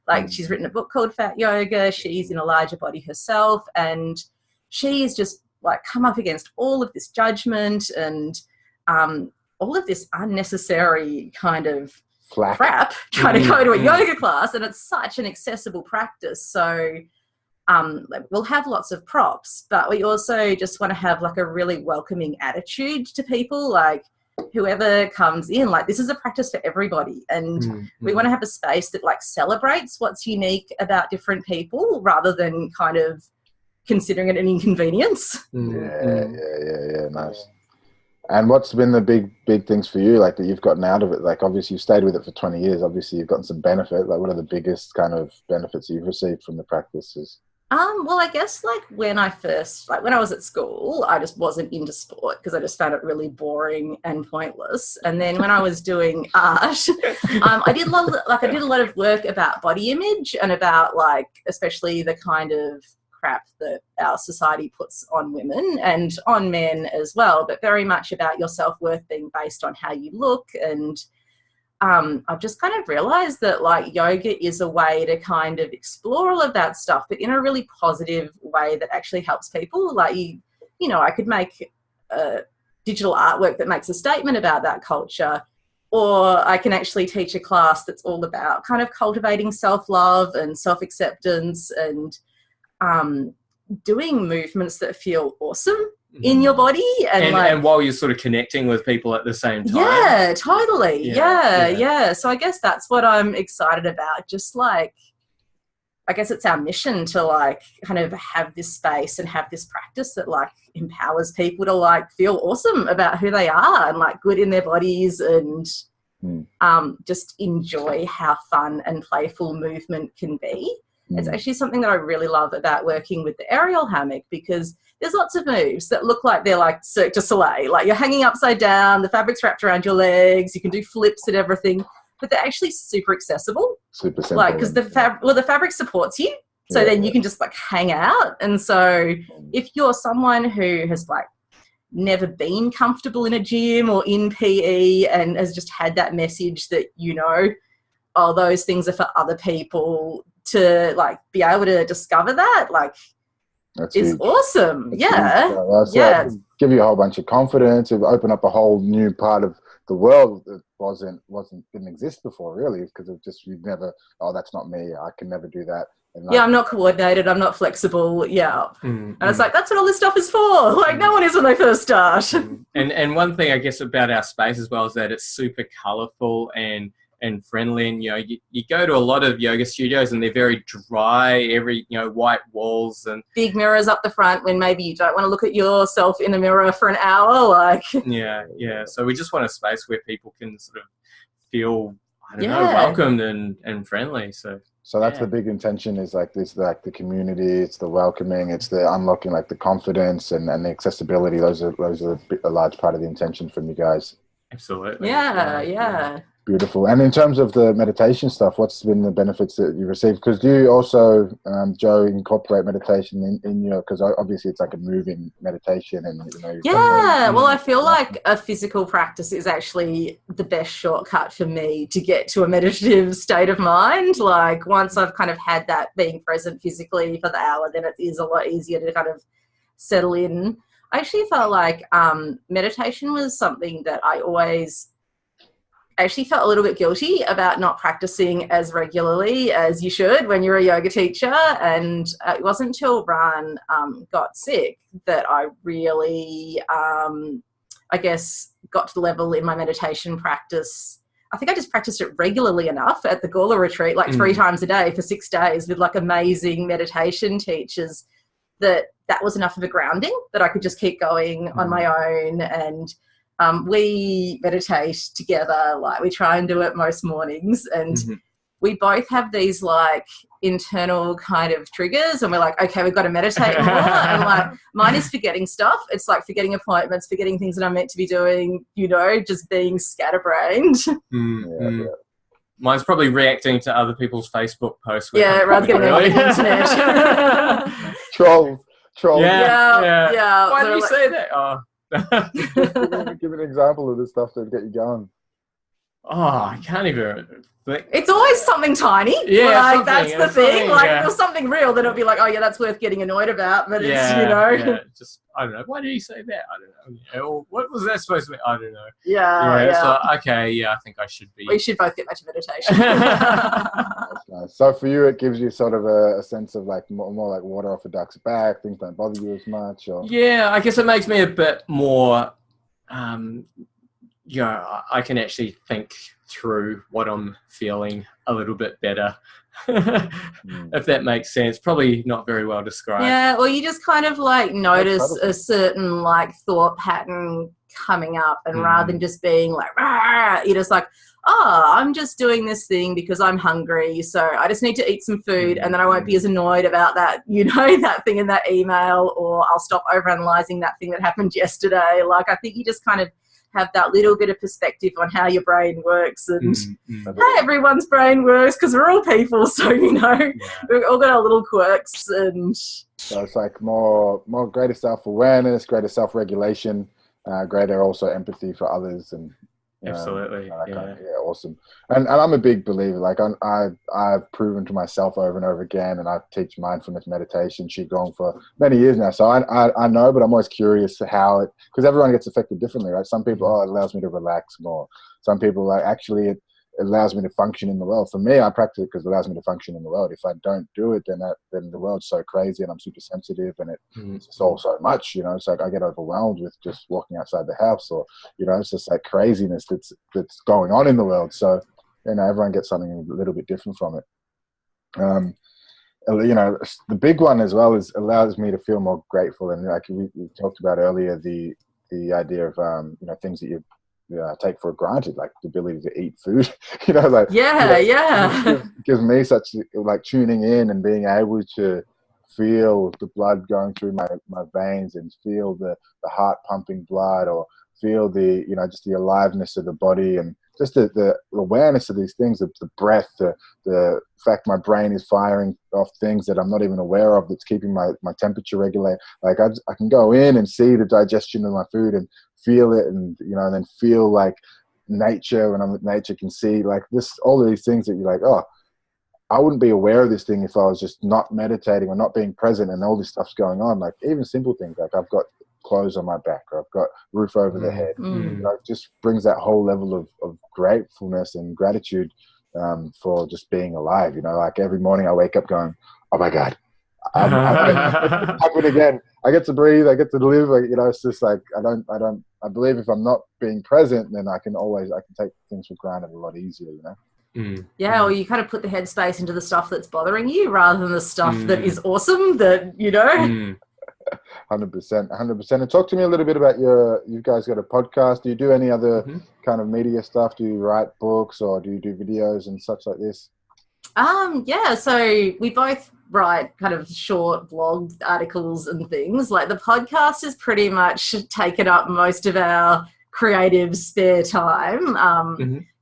Like she's written a book called Fat Yoga. She's in a larger body herself, and she has just like come up against all of this judgment and all of this unnecessary kind of crap trying to go to a yoga class, and it's such an accessible practice. So we'll have lots of props, but we also just want to have like a really welcoming attitude to people. Like whoever comes in, like this is a practice for everybody, and we want to have a space that like celebrates what's unique about different people, rather than kind of considering it an inconvenience. Yeah, nice. And what's been the big things for you, like that you've gotten out of it? Like obviously you've stayed with it for 20 years. Obviously you've gotten some benefit. Like what are the biggest kind of benefits you've received from the practices? Well, I guess like when I was at school, I just wasn't into sport because I just found it really boring and pointless. And then when I was doing art, I did a lot of work about body image, and about like especially the kind of crap that our society puts on women and on men as well, but very much about your self-worth being based on how you look. And I've just kind of realized that like yoga is a way to kind of explore all of that stuff, but in a really positive way that actually helps people. Like, you know, I could make digital artwork that makes a statement about that culture, or I can actually teach a class that's all about kind of cultivating self-love and self-acceptance, and doing movements that feel awesome in your body, and while you're sort of connecting with people at the same time. Yeah, totally. Yeah. So I guess that's what I'm excited about. Just like, I guess it's our mission to like kind of have this space and have this practice that like empowers people to like feel awesome about who they are and like good in their bodies, and just enjoy how fun and playful movement can be. It's actually something that I really love about working with the aerial hammock, because there's lots of moves that look like they're like Cirque du Soleil. Like you're hanging upside down, the fabric's wrapped around your legs, you can do flips and everything, but they're actually super accessible. Super simple. Like, because the fabric supports you, so then you can just like hang out. And so if you're someone who has like never been comfortable in a gym or in PE and has just had that message that, you know, oh, those things are for other people, to like be able to discover that, like, that's is huge. Awesome. That's huge. Yeah. Give you a whole bunch of confidence. It'll open up a whole new part of the world didn't exist before, really, because it just, you'd never, oh, that's not me, I can never do that. And like, yeah, I'm not coordinated, I'm not flexible, yeah. And it's like, that's what all this stuff is for. Like, no one is when they first start. And one thing, I guess, about our space as well is that it's super colourful and friendly. And, you know, you go to a lot of yoga studios and they're very dry, white walls and big mirrors up the front when maybe you don't want to look at yourself in the mirror for an hour. Like, yeah. So we just want a space where people can sort of feel, I don't know, welcomed and friendly. So that's the big intention, is like this, like the community, it's the welcoming, it's the unlocking, like the confidence and the accessibility. Those are a large part of the intention from you guys. Absolutely. Yeah. Beautiful. And in terms of the meditation stuff, what's been the benefits that you received? Because do you also, Joe, incorporate meditation in your, because obviously it's like a moving meditation and, you know. Well, I feel like a physical practice is actually the best shortcut for me to get to a meditative state of mind. Like, once I've kind of had that being present physically for the hour, then it is a lot easier to kind of settle in. I actually felt like meditation was something that I actually felt a little bit guilty about not practicing as regularly as you should when you're a yoga teacher. And it wasn't until Rane got sick that I really, I guess, got to the level in my meditation practice. I think I just practiced it regularly enough at the Gawler retreat, like 3 times a day for 6 days with like amazing meditation teachers, that was enough of a grounding that I could just keep going on my own. And we meditate together, like we try and do it most mornings, and we both have these like internal kind of triggers, and we're like, okay, we've got to meditate more. And like, mine is forgetting stuff. It's like forgetting appointments, forgetting things that I'm meant to be doing, you know, just being scatterbrained. Mine's probably reacting to other people's Facebook posts. Rather getting on the internet. Trolls. Yeah. Why did you say that? Oh. Give an example of the stuff that get you going. Oh, I can't even think. It's always something tiny. Yeah, like that's the thing. Like if it was something real, then it'll be like, oh yeah, that's worth getting annoyed about. But it's, you know, just I don't know. Why did he say that? I don't know. Or what was that supposed to be? I don't know. Yeah. So okay, I think I should be. We should both get back to meditation. That's nice. So for you, it gives you sort of a sense of like more like water off a duck's back. Things don't bother you as much. Or I guess it makes me a bit more. I can actually think through what I'm feeling a little bit better, if that makes sense. Probably not very well described. Yeah, well, you just kind of like notice a certain like thought pattern coming up, and rather than just being like, you're just like, I'm just doing this thing because I'm hungry, so I just need to eat some food, and then I won't be as annoyed about that, you know, that thing in that email, or I'll stop overanalyzing that thing that happened yesterday. Like, I think you just kind of have that little bit of perspective on how your brain works and how everyone's brain works, because we're all people, so, you know, we've all got our little quirks. And so it's like more greater self-awareness, greater self-regulation, greater also empathy for others. And absolutely. Awesome. And I'm a big believer. Like I've proven to myself over and over again, and I teach mindfulness meditation, qigong for many years now. So I know, but I'm always curious how it, because everyone gets affected differently, right? Some people, it allows me to relax more. Some people, like, actually it allows me to function in the world. For me, I practice it because it allows me to function in the world. If I don't do it, then the world's so crazy, and I'm super sensitive, and it's just all so much, you know. It's like I get overwhelmed with just walking outside the house, or, you know, it's just like craziness that's going on in the world. So, you know, everyone gets something a little bit different from it. You know, the big one as well is allows me to feel more grateful. And like we talked about earlier, the idea of you know, things that you take for granted, like the ability to eat food, you know, like gives me such, like, tuning in and being able to feel the blood going through my veins, and feel the heart pumping blood, or feel the, you know, just the aliveness of the body, and just the awareness of these things, the breath, the fact my brain is firing off things that I'm not even aware of, that's keeping my temperature regulated. Like I can go in and see the digestion of my food and feel it, and, you know, and then feel like nature, when I'm with nature, can see like this, all of these things that you're like, oh, I wouldn't be aware of this thing if I was just not meditating or not being present, and all this stuff's going on. Like even simple things, like I've got clothes on my back, or I've got roof over the head. Mm. You know, it just brings that whole level of gratefulness and gratitude for just being alive. You know, like every morning I wake up going, oh my God, I'm happening again. I get to breathe. I get to live. You know, it's just like I believe if I'm not being present, then I can take things for granted a lot easier. You know. Yeah, or you kind of put the headspace into the stuff that's bothering you rather than the stuff that is awesome. That you know. 100%. And talk to me a little bit about you guys got a podcast. Do you do any other kind of media stuff? Do you write books or do you do videos and such like this? Yeah, so we both write kind of short blog articles and things. Like the podcast is pretty much taken up most of our creative spare time.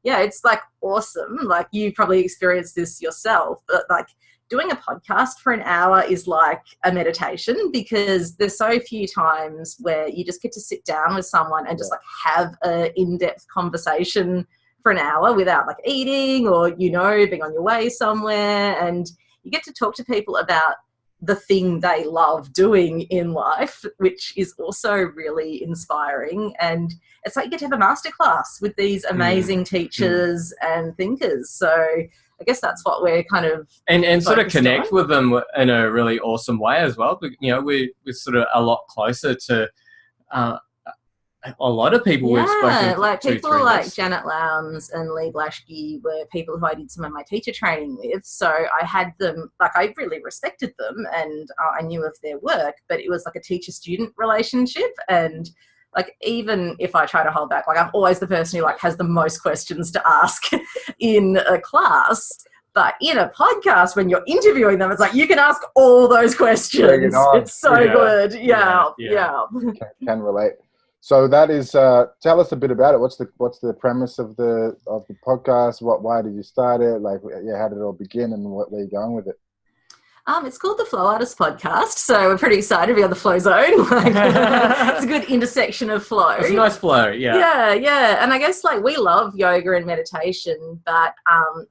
Yeah, it's like awesome. Like you probably experienced this yourself, but like doing a podcast for an hour is like a meditation because there's so few times where you just get to sit down with someone and just like have an in-depth conversation for an hour without like eating or, you know, being on your way somewhere. And you get to talk to people about the thing they love doing in life, which is also really inspiring. And it's like you get to have a masterclass with these amazing teachers and thinkers. So I guess that's what we're kind of and sort of connect with them in a really awesome way as well. You know, we're sort of a lot closer to a lot of people we've spoken to. Like people like Janet Lowndes and Lee Blaschke were people who I did some of my teacher training with. So I had them, like I really respected them and I knew of their work, but it was like a teacher-student relationship. And like even if I try to hold back, like I'm always the person who like has the most questions to ask in a class. But in a podcast, when you're interviewing them, it's like you can ask all those questions. It's so good. Yeah. Can relate. So that is. Tell us a bit about it. What's the premise of the podcast? Why did you start it? Like, how did it all begin, and where are you going with it? It's called the Flow Artist Podcast, so we're pretty excited to be on the flow zone. Like, it's a good intersection of flow. It's a nice flow, Yeah. And I guess like we love yoga and meditation, but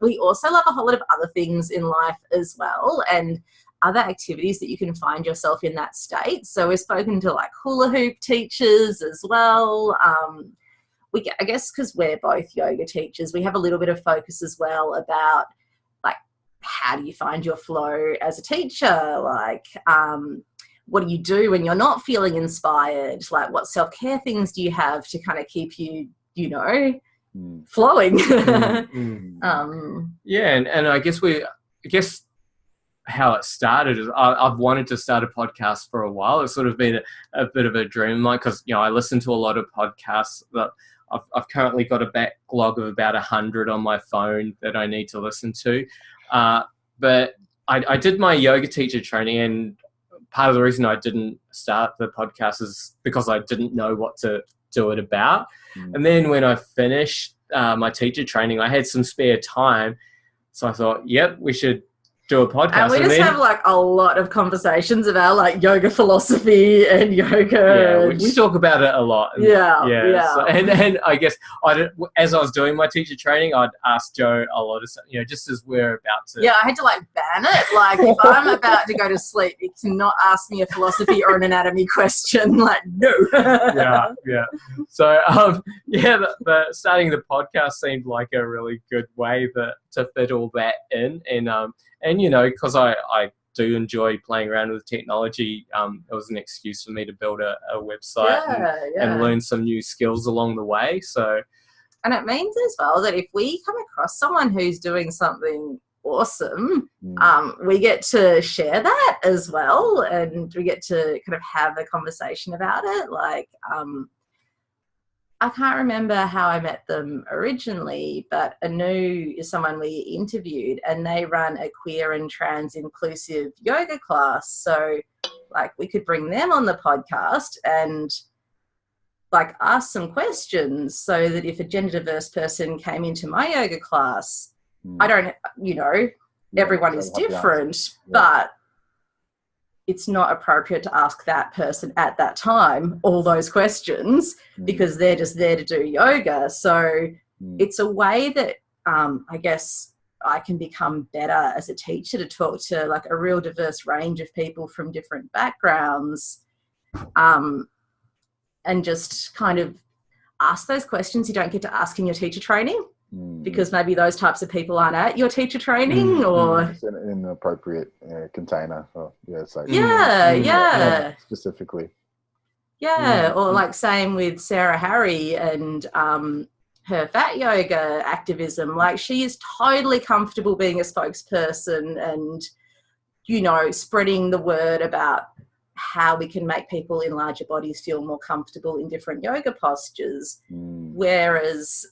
we also love a whole lot of other things in life as well, and other activities that you can find yourself in that state. So we've spoken to like hula hoop teachers as well. I guess because we're both yoga teachers, we have a little bit of focus as well about how do you find your flow as a teacher? Like, what do you do when you're not feeling inspired? Like, what self-care things do you have to kind of keep you, you know, flowing? And I guess how it started is I've wanted to start a podcast for a while. It's sort of been a bit of a dream of mine because, you know, I listen to a lot of podcasts that I've currently got a backlog of about 100 on my phone that I need to listen to. But I did my yoga teacher training, and part of the reason I didn't start the podcast is because I didn't know what to do it about. And then when I finished my teacher training, I had some spare time. So I thought, we should do a podcast. And we just have like a lot of conversations about like yoga philosophy and yoga. We talk about it a lot. So, and I guess as I was doing my teacher training, I'd ask Joe a lot of stuff, you know, just as we're about to. Yeah, I had to like ban it. Like if I'm about to go to sleep, you cannot ask me a philosophy or an anatomy question. Like no. So the starting the podcast seemed like a really good way to fit all that in, and you know, because I do enjoy playing around with technology, it was an excuse for me to build a website and learn some new skills along the way. So, and it means as well that if we come across someone who's doing something awesome, we get to share that as well, and we get to kind of have a conversation about it. Like, I can't remember how I met them originally, but Anu is someone we interviewed, and they run a queer and trans inclusive yoga class. So like we could bring them on the podcast and like ask some questions so that if a gender diverse person came into my yoga class, I don't, you know, everyone is different, but it's not appropriate to ask that person at that time all those questions because they're just there to do yoga. So it's a way that I guess I can become better as a teacher, to talk to like a real diverse range of people from different backgrounds and just kind of ask those questions you don't get to ask in your teacher training, because maybe those types of people aren't at your teacher training, or it's in an appropriate container. Or, yeah, it's like specifically. Yeah, or like same with Sarah Harry and her fat yoga activism. Like, she is totally comfortable being a spokesperson and, you know, spreading the word about how we can make people in larger bodies feel more comfortable in different yoga postures. Whereas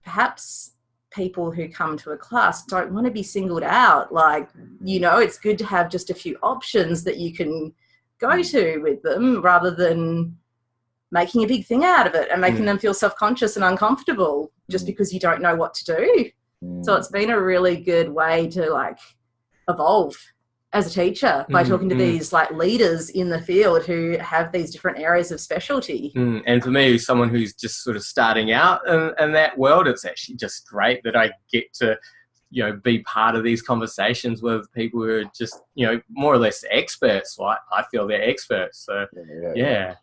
perhaps people who come to a class don't want to be singled out. Like, you know, it's good to have just a few options that you can go to with them, rather than making a big thing out of it and making them feel self-conscious and uncomfortable just because you don't know what to do. So it's been a really good way to like evolve as a teacher by talking to these like leaders in the field who have these different areas of specialty. And for me, someone who's just sort of starting out in that world, it's actually just great that I get to, you know, be part of these conversations with people who are just, you know, more or less experts. Like, I feel they're experts. So, yeah.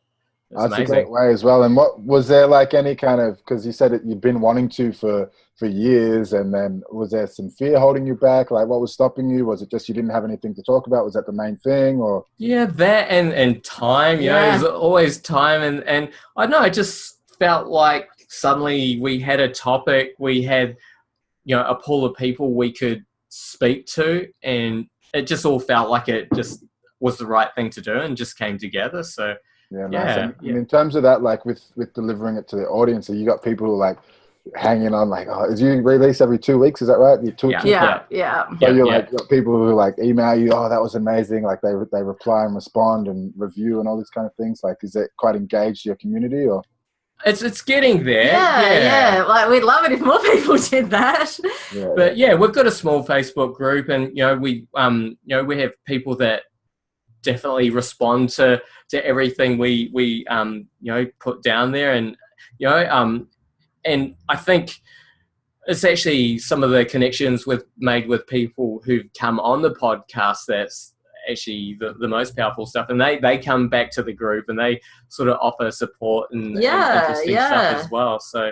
That's amazing. A great way as well. And what was there like any kind of, because you said you've been wanting to for years, and then was there some fear holding you back? Like, what was stopping you? Was it just you didn't have anything to talk about? Was that the main thing? Or that and time, you know, there's always time. And I don't know, I just felt like suddenly we had a topic, we had, you know, a pool of people we could speak to, and it just all felt like it just was the right thing to do and just came together. So nice. And in terms of that, like with delivering it to the audience, so you got people who like hanging on, like, oh, is you release every 2 weeks? Is that right? So you're like, got people who like email you, oh, that was amazing. Like they reply and respond and review and all these kind of things. Like, is it quite engaged your community, or? It's getting there. Yeah. Like, we'd love it if more people did that. But we've got a small Facebook group, and you know, we have people that definitely respond to everything we you know, put down there, and you know, and I think it's actually some of the connections we've made with people who've come on the podcast that's actually the most powerful stuff, and they come back to the group and they sort of offer support and interesting stuff as well. So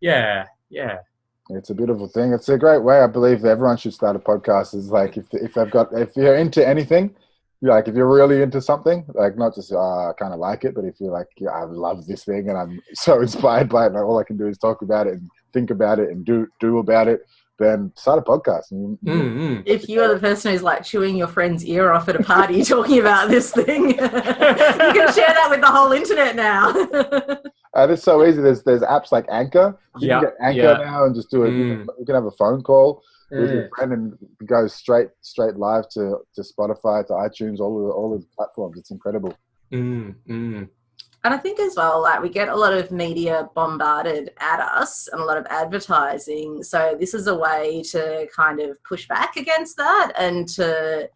it's a beautiful thing. It's a great way. I believe everyone should start a podcast. Is like, if you're into anything, like if you're really into something, like not just I kind of like it, but if you're like, I love this thing and I'm so inspired by it, and all I can do is talk about it and think about it and do about it, then start a podcast. If you are the person who's like chewing your friend's ear off at a party talking about this thing, you can share that with the whole internet now. It's so easy. There's apps like Anchor. You can get Anchor now and just do it. You can have a phone call with your friend and go straight live to Spotify, to iTunes, all the platforms. It's incredible. And I think as well, like, we get a lot of media bombarded at us and a lot of advertising. So this is a way to kind of push back against that and to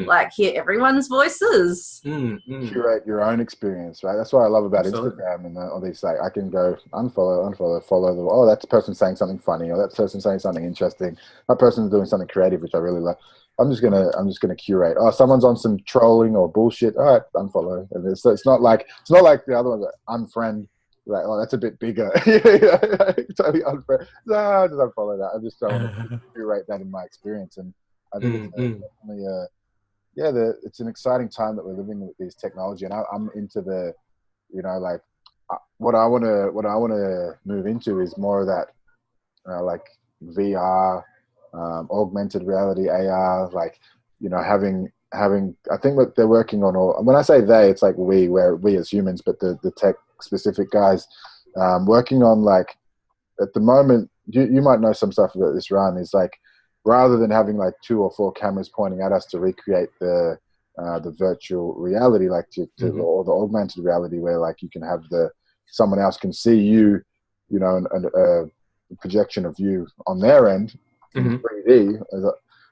like hear everyone's voices. Curate your own experience, right? That's what I love about Instagram and all these. Like, I can go unfollow, follow. Oh, that person's saying something funny, or that person's saying something interesting. That person's doing something creative, which I really love. I'm just gonna curate. Oh, someoe's on some trolling or bullshit. All right, unfollow. And it's not like the other ones. Like, unfriend. Like, oh, that's a bit bigger. Totally unfriend. No, just unfollow that. I just don't want to curate that in my experience. And I think it's definitely it's an exciting time that we're living with these technology. And I'm into the, you know, like what I want to move into is more of that, like VR. Augmented reality, AR, like, you know, having. I think what they're working on, or when I say they, it's like we as humans, but the tech specific guys working on, like, at the moment, you might know some stuff about this, Rane, is like, rather than having like 2 or 4 cameras pointing at us to recreate the virtual reality, like or the augmented reality, where like you can have someone else can see you, you know, and a projection of you on their end. 3D.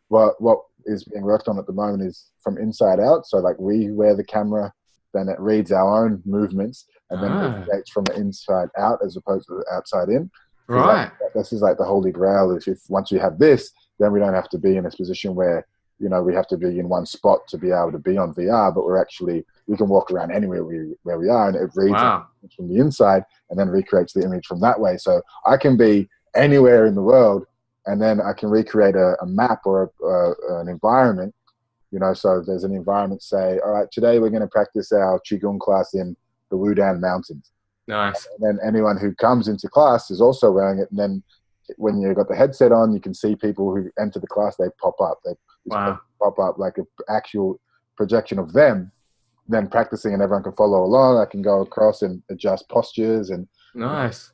What is being worked on at the moment is from inside out. So like, we wear the camera, then it reads our own movements, and then it creates from the inside out as opposed to the outside in. Right. This is like the holy grail. If once you have this, then we don't have to be in this position where, you know, we have to be in one spot to be able to be on VR, but we we can walk around anywhere where we are, and it reads from the inside and then recreates the image from that way. So I can be anywhere in the world, and then I can recreate a map or an environment. You know, so if there's an environment, say, all right, today we're going to practice our Qigong class in the Wudan Mountains. Nice. And then anyone who comes into class is also wearing it. And then when you've got the headset on, you can see people who enter the class, they pop up. They pop up like an actual projection of them, then practicing, and everyone can follow along. I can go across and adjust postures and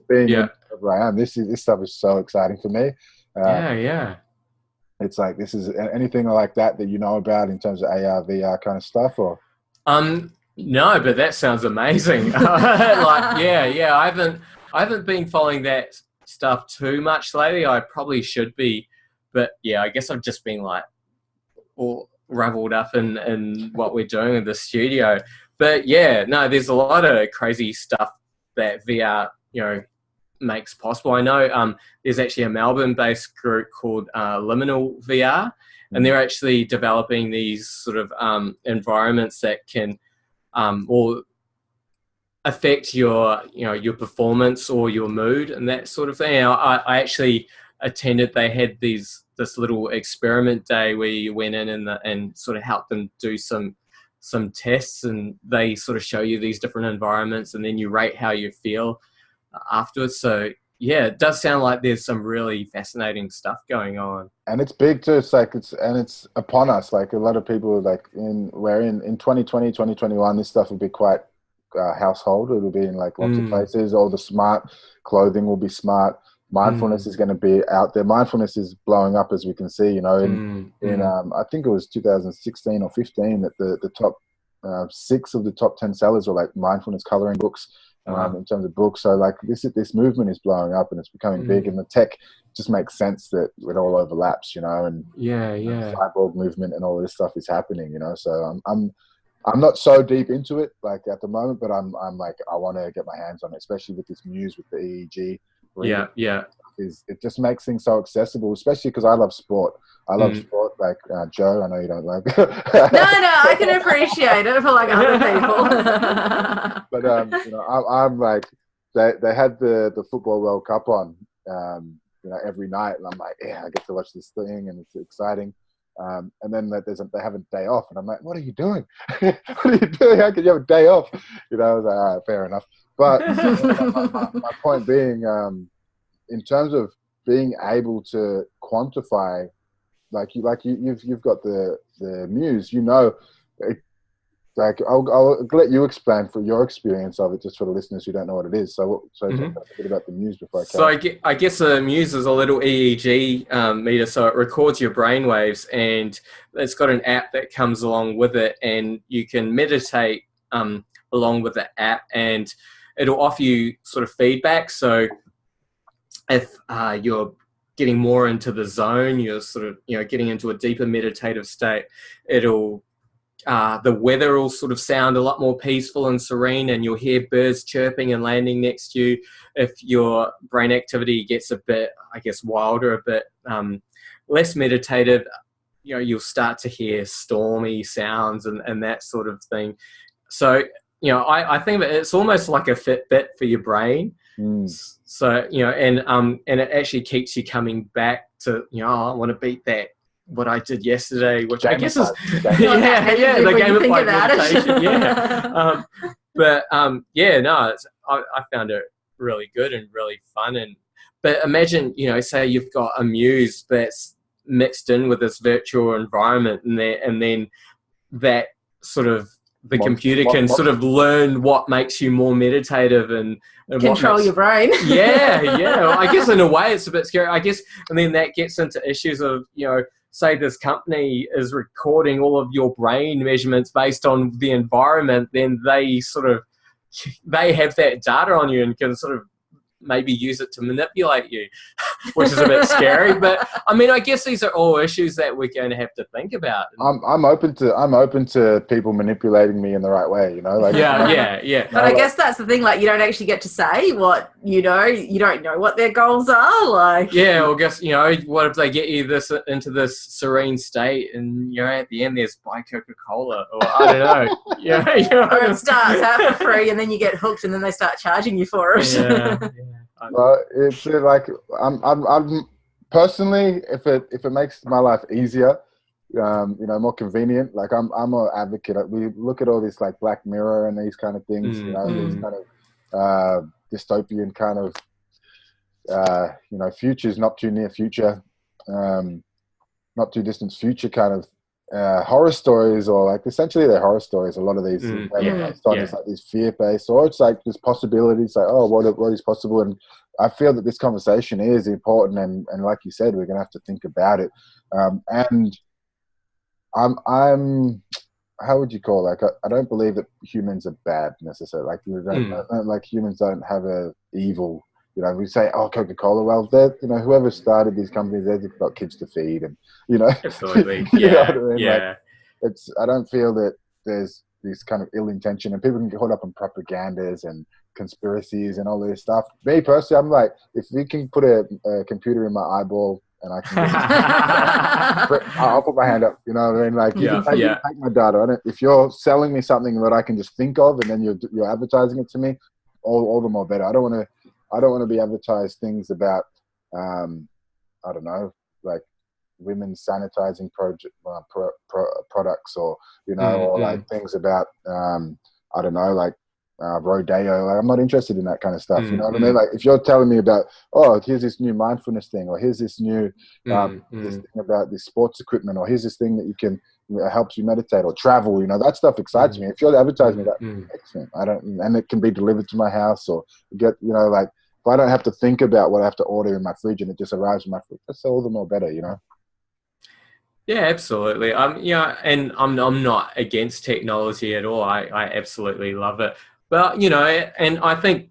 being where I am. This stuff is so exciting for me. It's like, this is anything like that you know about in terms of AR, VR kind of stuff, or? No, but that sounds amazing. I haven't been following that stuff too much lately. I probably should be, but yeah, I guess I've just been like all raveled up in what we're doing in the studio. But yeah, no, there's a lot of crazy stuff that VR, you know, makes possible. I know there's actually a Melbourne-based group called Liminal VR, and they're actually developing these sort of environments that can or affect your performance or your mood and that sort of thing. And I actually attended. They had this little experiment day where you went in and sort of helped them do some tests, and they sort of show you these different environments, and then you rate how you feel afterwards. So yeah, it does sound like there's some really fascinating stuff going on, and it's big too. It's upon us. Like, a lot of people, like in 2020, 2021, this stuff will be quite household. It'll be in like lots of places. All the smart clothing will be smart. Mindfulness is going to be out there. Mindfulness is blowing up, as we can see. You know, in I think it was 2016 or 15 that the top 6 of the top 10 sellers were like mindfulness coloring books. In terms of books, so like this movement is blowing up and it's becoming big, and the tech just makes sense that it all overlaps, you know, and the cyborg movement and all of this stuff is happening, you know. So I'm not so deep into it like at the moment, but I'm like, I want to get my hands on it, especially with this Muse with the EEG. It just makes things so accessible, especially because I love sport. I love sport, like Joe. I know you don't like. No, I can appreciate it for like other people. But you know, I'm like, they had the Football World Cup on, you know, every night, and I'm like, yeah, I get to watch this thing, and it's exciting. And then they have a day off, and I'm like, what are you doing? What are you doing? How can you have a day off? You know, I was like, all right, fair enough. But my point being, in terms of being able to quantify, you've got the Muse, you know, like I'll let you explain for your experience of it, just for the listeners who don't know what it is. So talk a bit about the Muse before I can. So I guess the Muse is a little EEG meter, so it records your brain waves, and it's got an app that comes along with it, and you can meditate along with the app, and it'll offer you sort of feedback. So if you're getting more into the zone, you're sort of, you know, getting into a deeper meditative state, it'll the weather will sort of sound a lot more peaceful and serene, and you'll hear birds chirping and landing next to you. If your brain activity gets a bit, I guess, wilder, a bit less meditative, you know, you'll start to hear stormy sounds and that sort of thing. So, you know, I think that it's almost like a Fitbit for your brain. So, you know, and it actually keeps you coming back to, you know, I want to beat that, what I did yesterday, which I guess is, the gamified meditation, I found it really good and really fun. But imagine, you know, say you've got a Muse that's mixed in with this virtual environment, and then that sort of, the computer can sort of learn what makes you more meditative and control your brain. I guess in a way it's a bit scary, I guess. And then that gets into issues of, you know, say this company is recording all of your brain measurements based on the environment, then they have that data on you and can sort of maybe use it to manipulate you. which is a bit scary. But I mean, I guess these are all issues that we're going to have to think about. I'm open to people manipulating me in the right way, you know. Like yeah. But I guess that's the thing. Like, you don't actually get to say what you know. You don't know what their goals are. Like, yeah. Well, guess what if they get you into this serene state, and at the end there's buy Coca-Cola, or I don't know. Or it starts out for free, and then you get hooked, and then they start charging you for it. Yeah. Well, it's like I'm personally, if it makes my life easier, more convenient. Like I'm an advocate. We look at all this like Black Mirror and these kind of things, these kind of dystopian kind of futures, not too near future, not too distant future kind of horror stories, or like essentially they're horror stories. A lot of these, it's like these fear-based, or it's like there's possibilities, like what is possible. And I feel that this conversation is important, and like you said, we're gonna have to think about it. And I'm how would you call it? Like I don't believe that humans are bad necessarily. Like humans don't have a evil. We say, Coca-Cola. Well, whoever started these companies, they've got kids to feed, and absolutely, you know what I mean? yeah. Like, I don't feel that there's this kind of ill intention, and people can get caught up in propagandas and conspiracies and all this stuff. Me personally, I'm like, if we can put a computer in my eyeball and I can, I'll put my hand up. You know what I mean? Like, you can take my data. If you're selling me something that I can just think of, and then you're advertising it to me, all the more better. I don't want to be advertised things about, I don't know, like women sanitizing products, or or like things about, I don't know, like rodeo. Like, I'm not interested in that kind of stuff. You know what I mean? Like, if you're telling me about, here's this new mindfulness thing, or here's this new this thing about this sports equipment, or here's this thing that you can helps you meditate or travel. That stuff excites me. If you're advertising that, excellent. And it can be delivered to my house, or get like. If I don't have to think about what I have to order in my fridge and it just arrives in my fridge, that's all the more better, Yeah, absolutely. And I'm not against technology at all. I absolutely love it. But, and I think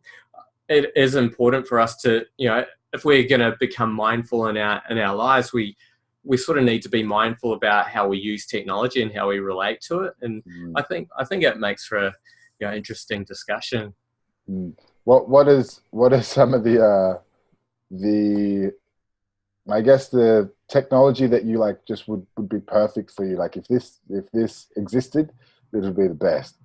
it is important for us to, if we're going to become mindful in our lives, we sort of need to be mindful about how we use technology and how we relate to it. And I think it makes for a interesting discussion. What is some of the I guess the technology that you like just would be perfect for you? Like, if this existed, it would be the best.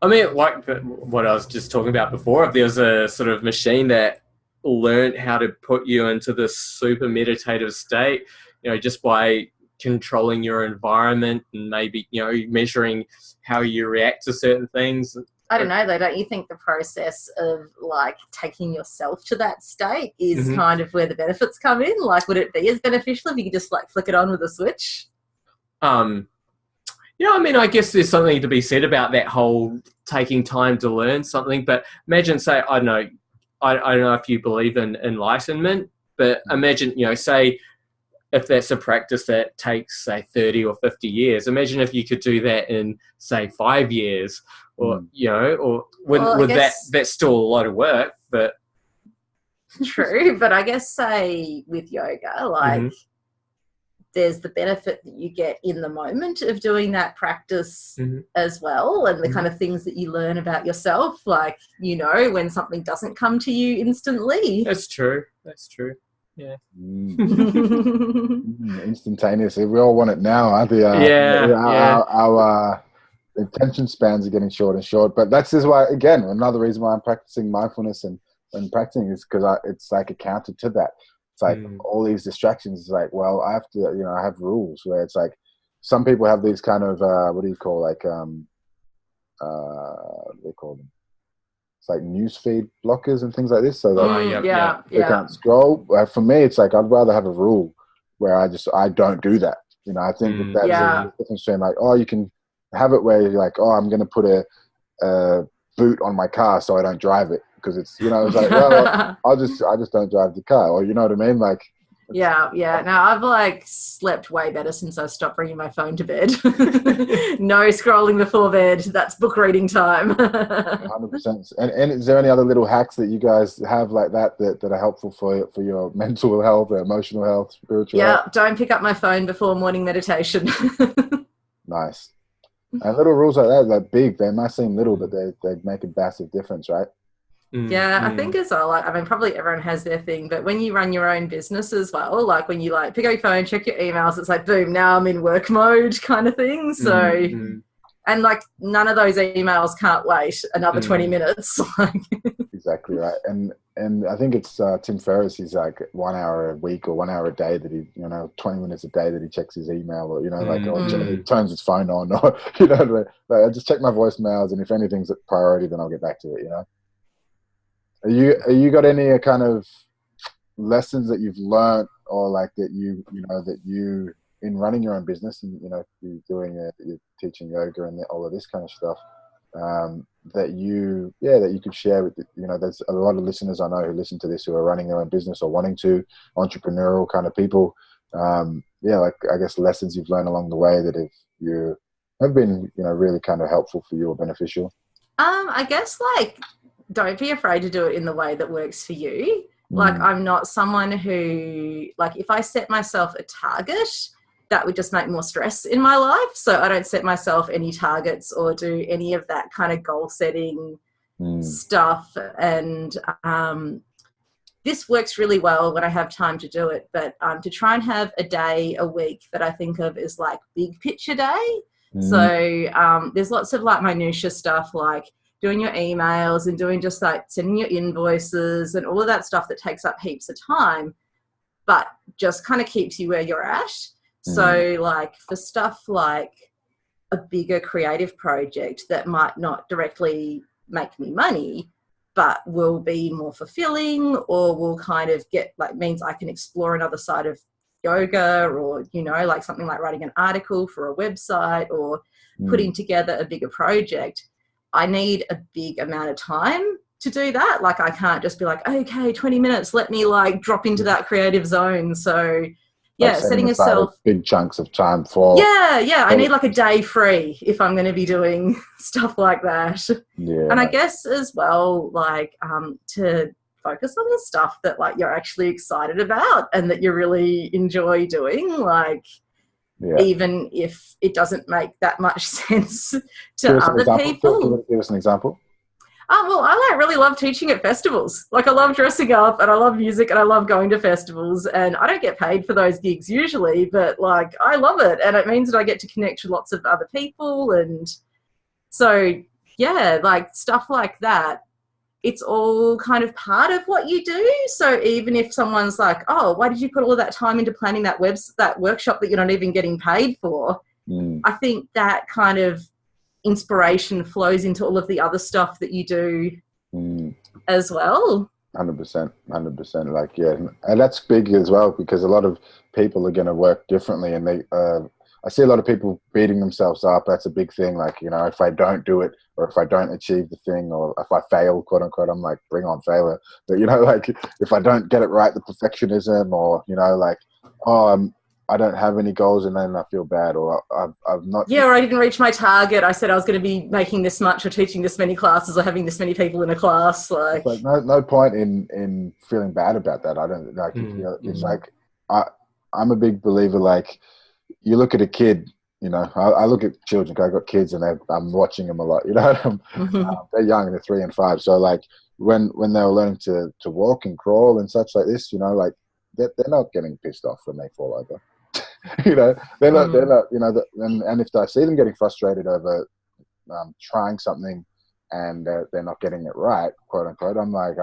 I mean, like what I was just talking about before, if there was a sort of machine that learned how to put you into this super meditative state, just by controlling your environment and maybe, measuring how you react to certain things. I don't know though, don't you think the process of like taking yourself to that state is kind of where the benefits come in? Like, would it be as beneficial if you could just like flick it on with a switch? I mean, I guess there's something to be said about that whole taking time to learn something. But imagine, say, I don't know if you believe in enlightenment, but imagine, say, if that's a practice that takes, say, 30 or 50 years, imagine if you could do that in, say, 5 years, or, that's still a lot of work, but. True, but I guess, say, with yoga, like, there's the benefit that you get in the moment of doing that practice as well, and the kind of things that you learn about yourself, like, when something doesn't come to you instantly. That's true. Yeah. Instantaneously. We all want it now, aren't we? Our attention spans are getting short and short. But that's just why, again, another reason why I'm practicing mindfulness and practicing is because it's like a counter to that. It's like all these distractions. It's like, well, I have to, I have rules where it's like some people have these kind of, what do you call, like, what do they call them? It's like newsfeed blockers and things like this. So they can't scroll. For me, it's like, I'd rather have a rule where I don't do that. I think that's a difference between like, you can have it where you're like, I'm going to put a boot on my car so I don't drive it. Because it's, it's like, well, I just don't drive the car, or you know what I mean? Like, Yeah. Now I've like slept way better since I stopped bringing my phone to bed. No scrolling before bed. That's book reading time. 100%. And is there any other little hacks that you guys have like that are helpful for your mental health, or emotional health, spiritual health? Yeah, don't pick up my phone before morning meditation. Nice. And little rules like that, they're big. They might seem little, but they make a massive difference, right? Yeah, I think as well, like, I mean, probably everyone has their thing, but when you run your own business as well, like when you like pick up your phone, check your emails, it's like, boom, now I'm in work mode kind of thing. So, and like none of those emails can't wait another 20 minutes. Exactly right. And I think it's Tim Ferriss, he's like 1 hour a week or 1 hour a day that he, 20 minutes a day that he checks his email, or, or he turns his phone on, or, like, I just check my voicemails, and if anything's a priority, then I'll get back to it, Are you got any kind of lessons that you've learned, or like that you in running your own business, and you're teaching yoga and all of this kind of stuff, that you could share with there's a lot of listeners I know who listen to this who are running their own business or wanting to, entrepreneurial kind of people, like I guess lessons you've learned along the way that have been really kind of helpful for you or beneficial. I guess like don't be afraid to do it in the way that works for you. Like I'm not someone who, like, if I set myself a target, that would just make more stress in my life. So I don't set myself any targets or do any of that kind of goal setting stuff. And this works really well when I have time to do it. But to try and have a day a week that I think of as like big picture day. So there's lots of like minutia stuff, like doing your emails and doing just like sending your invoices and all of that stuff that takes up heaps of time, but just kind of keeps you where you're at. So like for stuff like a bigger creative project that might not directly make me money, but will be more fulfilling, or will kind of means I can explore another side of yoga, or, like something like writing an article for a website, or putting together a bigger project, I need a big amount of time to do that. Like I can't just be like, okay, 20 minutes, let me like drop into that creative zone. So yeah, setting yourself big chunks of time for. Yeah. I need like a day free if I'm going to be doing stuff like that. Yeah. And I guess as well, like to focus on the stuff that like you're actually excited about and that you really enjoy doing, like even if it doesn't make that much sense to other people. Give us an example. Well, I really love teaching at festivals. Like I love dressing up and I love music and I love going to festivals, and I don't get paid for those gigs usually, but like I love it, and it means that I get to connect with lots of other people. And so yeah, like stuff like that, it's all kind of part of what you do. So even if someone's like, oh, why did you put all of that time into planning that workshop that you're not even getting paid for? I think that kind of inspiration flows into all of the other stuff that you do as well. 100%. Like, yeah, and that's big as well, because a lot of people are going to work differently, and I see a lot of people beating themselves up. That's a big thing. Like, if I don't do it, or if I don't achieve the thing, or if I fail, quote unquote, I'm like, bring on failure. But, like if I don't get it right, the perfectionism, or, like, oh, I don't have any goals, and then I feel bad, or I've not. Yeah, or I didn't reach my target. I said I was going to be making this much, or teaching this many classes, or having this many people in a class. Like no point in feeling bad about that. I don't like. It's like I'm a big believer. Like you look at a kid. I look at children. I've got kids, and I'm watching them a lot. They're young, and they're 3 and 5. So like when they're learning to walk and crawl and such like this, like they're not getting pissed off when they fall over. They're not, and if I see them getting frustrated over trying something and they're not getting it right, quote unquote, I'm like,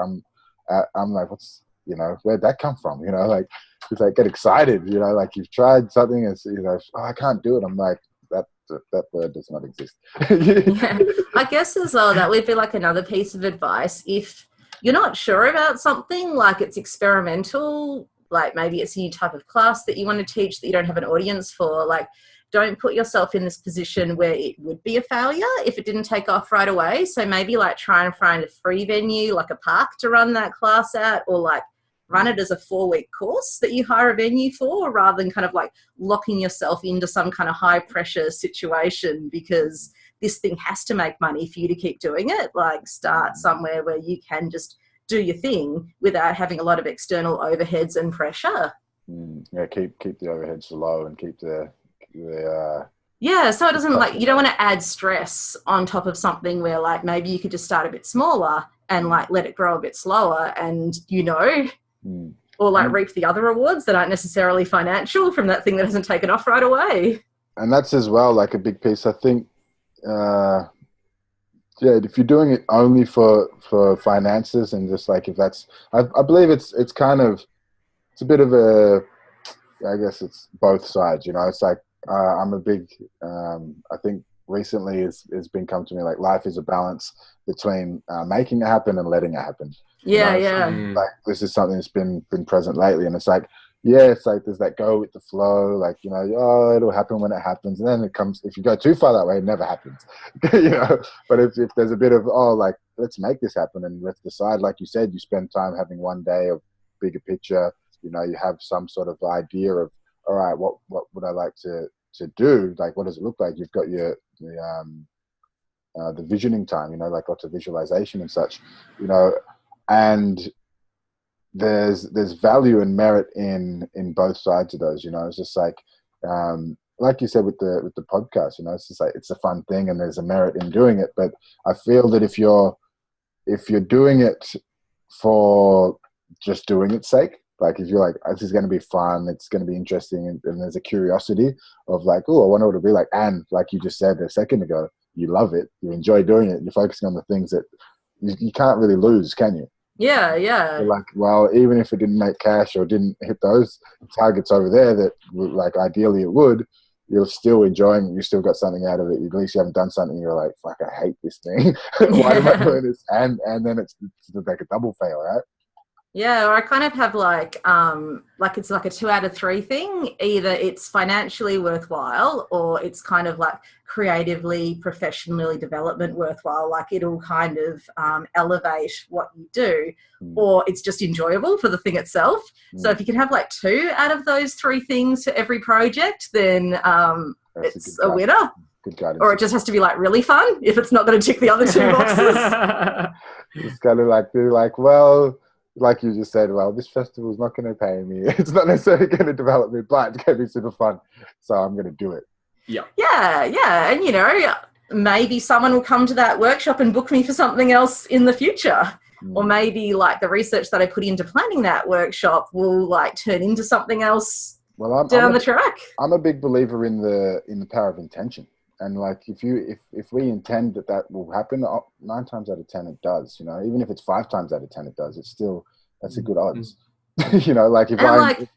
what's, where'd that come from? Like, it's like, get excited, like you've tried something and, oh, I can't do it. I'm like, that word does not exist. Yeah. I guess as well, that would be like another piece of advice. If you're not sure about something, like it's experimental, like maybe it's a new type of class that you want to teach that you don't have an audience for, like don't put yourself in this position where it would be a failure if it didn't take off right away. So maybe like try and find a free venue, like a park to run that class at, or like run it as a 4-week course that you hire a venue for, rather than kind of like locking yourself into some kind of high pressure situation because this thing has to make money for you to keep doing it. Like, start somewhere where you can just do your thing without having a lot of external overheads and pressure. Yeah, keep the overheads low and keep the yeah, so it doesn't, like, you don't want to add stress on top of something where, like, maybe you could just start a bit smaller and like let it grow a bit slower and, or like reap the other rewards that aren't necessarily financial from that thing that hasn't taken off right away. And that's as well like a big piece, I think. If you're doing it only for finances and just like, if that's, I believe it's kind of, it's a bit of a, I guess it's both sides, it's like, I'm a big, I think recently it's been come to me like life is a balance between making it happen and letting it happen. Yeah. Like this is something that's been present lately, and it's like, it's like there's that go with the flow, like, it'll happen when it happens, and then it comes, if you go too far that way, it never happens. But if there's a bit of, like, let's make this happen and let's decide, like you said, you spend time having one day of bigger picture, you have some sort of idea of, all right, what would I like to do? Like, what does it look like? You've got the visioning time, like lots of visualization and such, and there's value and merit in both sides of those. It's just like you said with the podcast, it's just like, it's a fun thing and there's a merit in doing it. But I feel that if you're doing it for just doing its sake, like if you're like, this is going to be fun, it's going to be interesting, and there's a curiosity of like, oh, I wonder what it'll be like. And like you just said a second ago, you love it, you enjoy doing it, you're focusing on the things that you can't really lose, can you? Yeah. You're like, well, even if it didn't make cash or didn't hit those targets over there that like ideally it would, you're still enjoying it, you still got something out of it. At least you haven't done something you're like, fuck, I hate this thing. Why am I doing this? And then it's like a double fail, right? Yeah, or I kind of have like it's like a 2 out of 3 thing. Either it's financially worthwhile or it's kind of like creatively, professionally development worthwhile. Like it'll kind of elevate what you do, or it's just enjoyable for the thing itself. So if you can have like 2 out of those 3 things for every project, then it's a winner. Good guidance. Or it just has to be like really fun if it's not going to tick the other 2 boxes. It's kind of like, they're like, well, like you just said, well, this festival's not going to pay me. It's not necessarily going to develop me, but it's going to be super fun. So I'm going to do it. Yeah. Yeah. And, maybe someone will come to that workshop and book me for something else in the future. Or maybe like the research that I put into planning that workshop will like turn into something else down the track. I'm a big believer in the power of intention. And like, if we intend that will happen, 9 times out of 10 it does. Even if it's 5 times out of 10 it does. It's still, that's a good odds. Like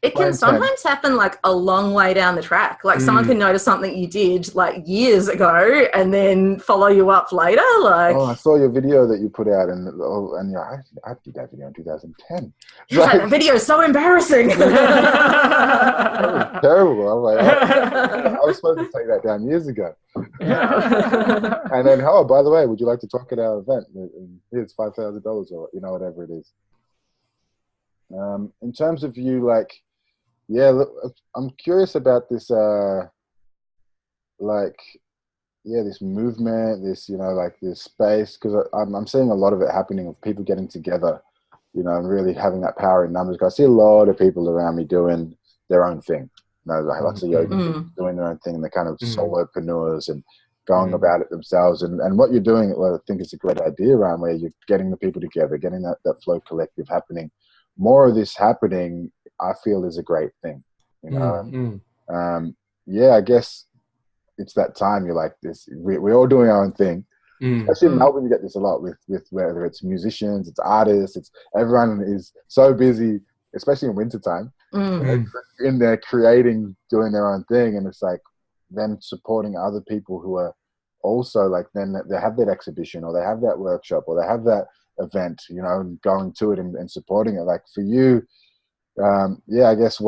it can sometimes happen like a long way down the track. Like someone can notice something you did like years ago and then follow you up later. Like, I saw your video that you put out, and I did that video in 2010. Like, the video is so embarrassing. That was terrible. I'm like, I was supposed to take that down years ago. And then, by the way, would you like to talk at our event? Here's $5,000 or whatever it is. In terms of you, like, look, I'm curious about this, this movement, this, like this space, because I'm seeing a lot of it happening of people getting together, and really having that power in numbers. Because I see a lot of people around me doing their own thing. Like lots of yogis doing their own thing, and they're kind of solopreneurs and going about it themselves. And what you're doing, I think is a great idea around where you're getting the people together, getting that flow collective happening. More of this happening, I feel, is a great thing. I guess it's that time. You're like this. We're all doing our own thing. Especially in Melbourne, you get this a lot with whether it's musicians, it's artists, it's everyone is so busy, especially in wintertime, in there creating, doing their own thing, and it's like them supporting other people who are also like, then they have that exhibition or they have that workshop or they have that event, going to it and supporting it. Like for you, I guess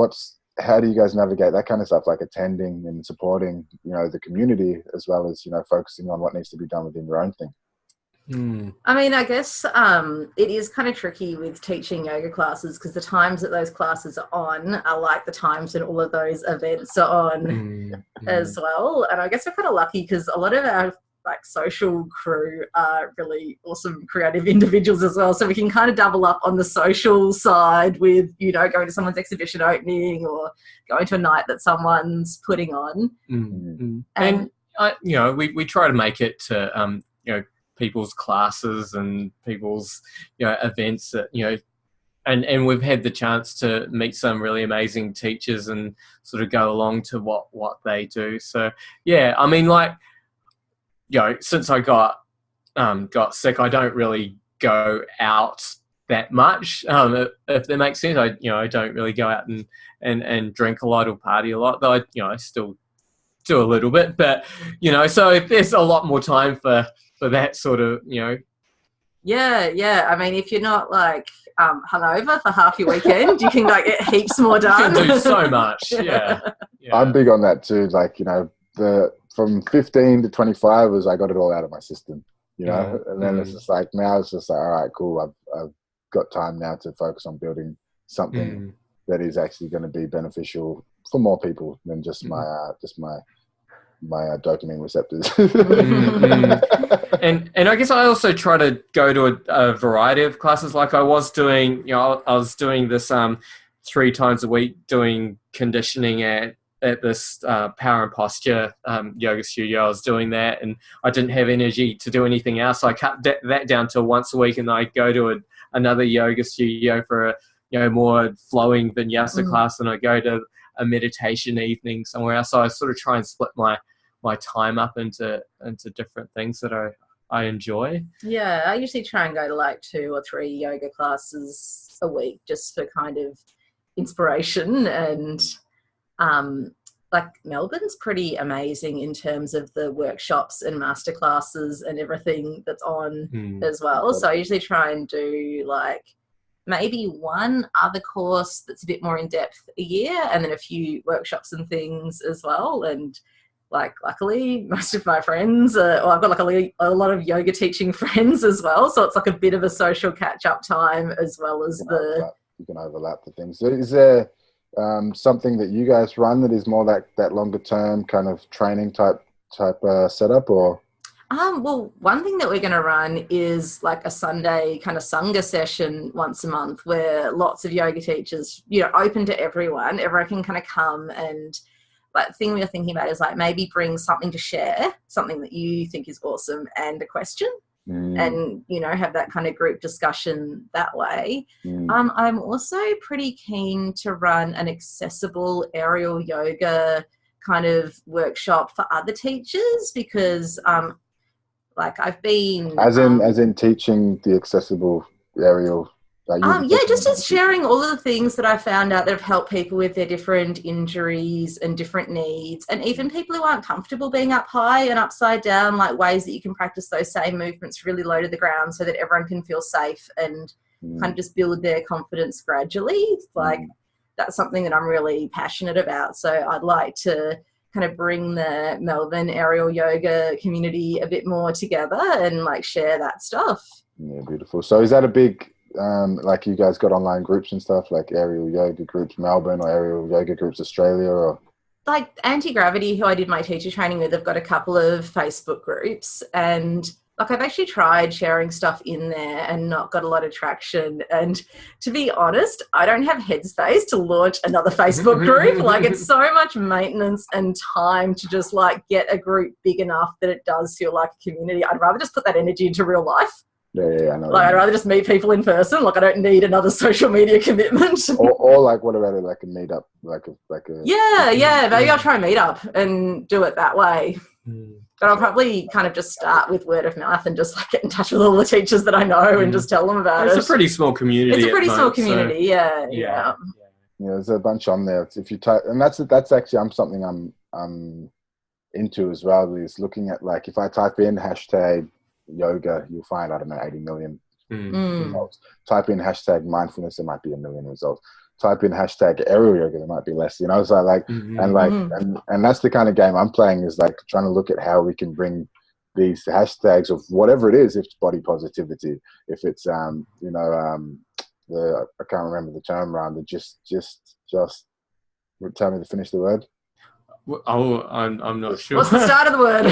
how do you guys navigate that kind of stuff, like attending and supporting, the community, as well as, focusing on what needs to be done within your own thing? I mean, I guess it is kind of tricky with teaching yoga classes because the times that those classes are on are like the times when all of those events are on as well. And I guess we're kind of lucky because a lot of our like social crew are really awesome creative individuals as well. So we can kind of double up on the social side with, you know, going to someone's exhibition opening or going to a night that someone's putting on. And you know, we try to make it to, you know, people's classes and people's, you know, events that, you know, and we've had the chance to meet some really amazing teachers and sort of go along to what they do. So yeah, I mean, like, you know, since I got sick, I don't really go out that much. If that makes sense, I don't really go out and drink a lot or party a lot. Though I still do a little bit, but you know, so there's a lot more time for that sort of, you know. Yeah. I mean, if you're not like hungover for half your weekend, you can like get heaps more done. You can do so much. Yeah. I'm big on that too. Like, you know, from 15 to 25 was I got it all out of my system, you know, and then it's just like, now it's just like, all right, cool. I've got time now to focus on building something that is actually going to be beneficial for more people than just my dopamine receptors. And I guess I also try to go to a variety of classes. Like I was doing, you know, I was doing this 3 times a week doing conditioning at this power and posture yoga studio. I was doing that and I didn't have energy to do anything else. So I cut that down to once a week, and I go to another yoga studio for a, you know, more flowing vinyasa class, and I go to a meditation evening somewhere else. So I sort of try and split my time up into different things that I enjoy. Yeah, I usually try and go to like 2 or 3 yoga classes a week just for kind of inspiration. And like Melbourne's pretty amazing in terms of the workshops and masterclasses and everything that's on as well. So I usually try and do like maybe one other course that's a bit more in depth a year, and then a few workshops and things as well. And like, luckily, most of my friends, I've got like a lot of yoga teaching friends as well. So it's like a bit of a social catch-up time as well as you can overlap the things. So is there something that you guys run that is more like that longer term kind of training type setup, or? Well, one thing that we're going to run is like a Sunday kind of Sangha session once a month where lots of yoga teachers, you know, open to everyone. Everyone can kind of come, and like the thing we're thinking about is like maybe bring something to share, something that you think is awesome, and a question. And, you know, have that kind of group discussion that way. I'm also pretty keen to run an accessible aerial yoga kind of workshop for other teachers because like I've been... As in teaching the accessible aerial... just sharing all of the things that I found out that have helped people with their different injuries and different needs, and even people who aren't comfortable being up high and upside down, like ways that you can practice those same movements really low to the ground so that everyone can feel safe and kind of just build their confidence gradually. Like that's something that I'm really passionate about. So I'd like to kind of bring the Melbourne aerial yoga community a bit more together and like share that stuff. Yeah, beautiful. So is that a big... like you guys got online groups and stuff like aerial yoga groups Melbourne or aerial yoga groups Australia, or like Anti-Gravity, who I did my teacher training with, I've got a couple of Facebook groups, and like I've actually tried sharing stuff in there and not got a lot of traction. And to be honest, I don't have headspace to launch another Facebook group. Like it's so much maintenance and time to just like get a group big enough that it does feel like a community. I'd rather just put that energy into real life. Yeah, I know. Like I'd rather just meet people in person. Like I don't need another social media commitment. or like, what about it? Like a meetup, like a. Yeah. Maybe I'll try a meetup and do it that way. But I'll probably kind of just start with word of mouth and just like get in touch with all the teachers that I know and just tell them about it. It's a pretty small community. It's a pretty small community. So, yeah. There's a bunch on there. If you type, and that's actually something I'm into as well. Is looking at like if I type in hashtag yoga, you'll find, I don't know, 80 million results. Type in hashtag mindfulness, there might be 1 million results. Type in hashtag aerial yoga, there might be less, you know. So like and that's the kind of game I'm playing, is like trying to look at how we can bring these hashtags of whatever it is, if it's body positivity, if it's I can't remember the term around the just tell me to finish the word. Oh, I'm not sure. What's the start of the word?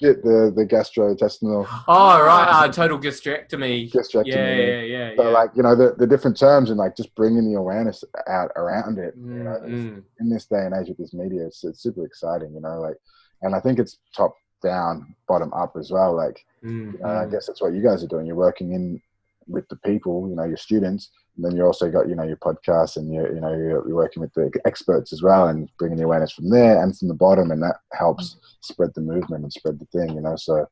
the gastrointestinal. Oh, right. Total gastrectomy. Yeah. So, like, the different terms and, like, just bringing the awareness out around it. In this day and age with this media, it's super exciting, like, and I think it's top down, bottom up as well. Like, I guess that's what you guys are doing. You're working in with the people, your students, and then you also got, your podcast, and you're working with the experts as well, and bringing the awareness from there and from the bottom, and that helps spread the movement and spread the thing, so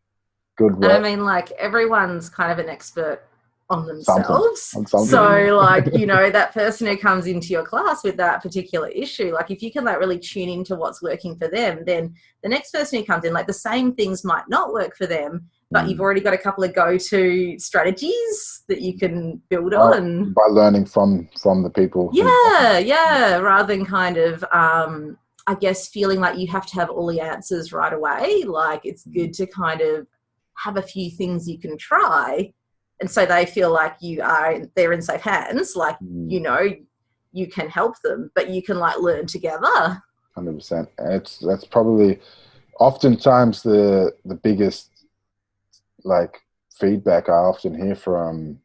good work. And I mean, like, everyone's kind of an expert on themselves. Something. So, like, that person who comes into your class with that particular issue, like, if you can, like, really tune into what's working for them, then the next person who comes in, like, the same things might not work for them, but you've already got a couple of go-to strategies that you can build on. By learning from the people. Yeah. Rather than kind of, I guess, feeling like you have to have all the answers right away. Like, it's good to kind of have a few things you can try. And so they feel like they're in safe hands. Like, you can help them, but you can, like, learn together. 100%. That's probably oftentimes the biggest, like, feedback I often hear from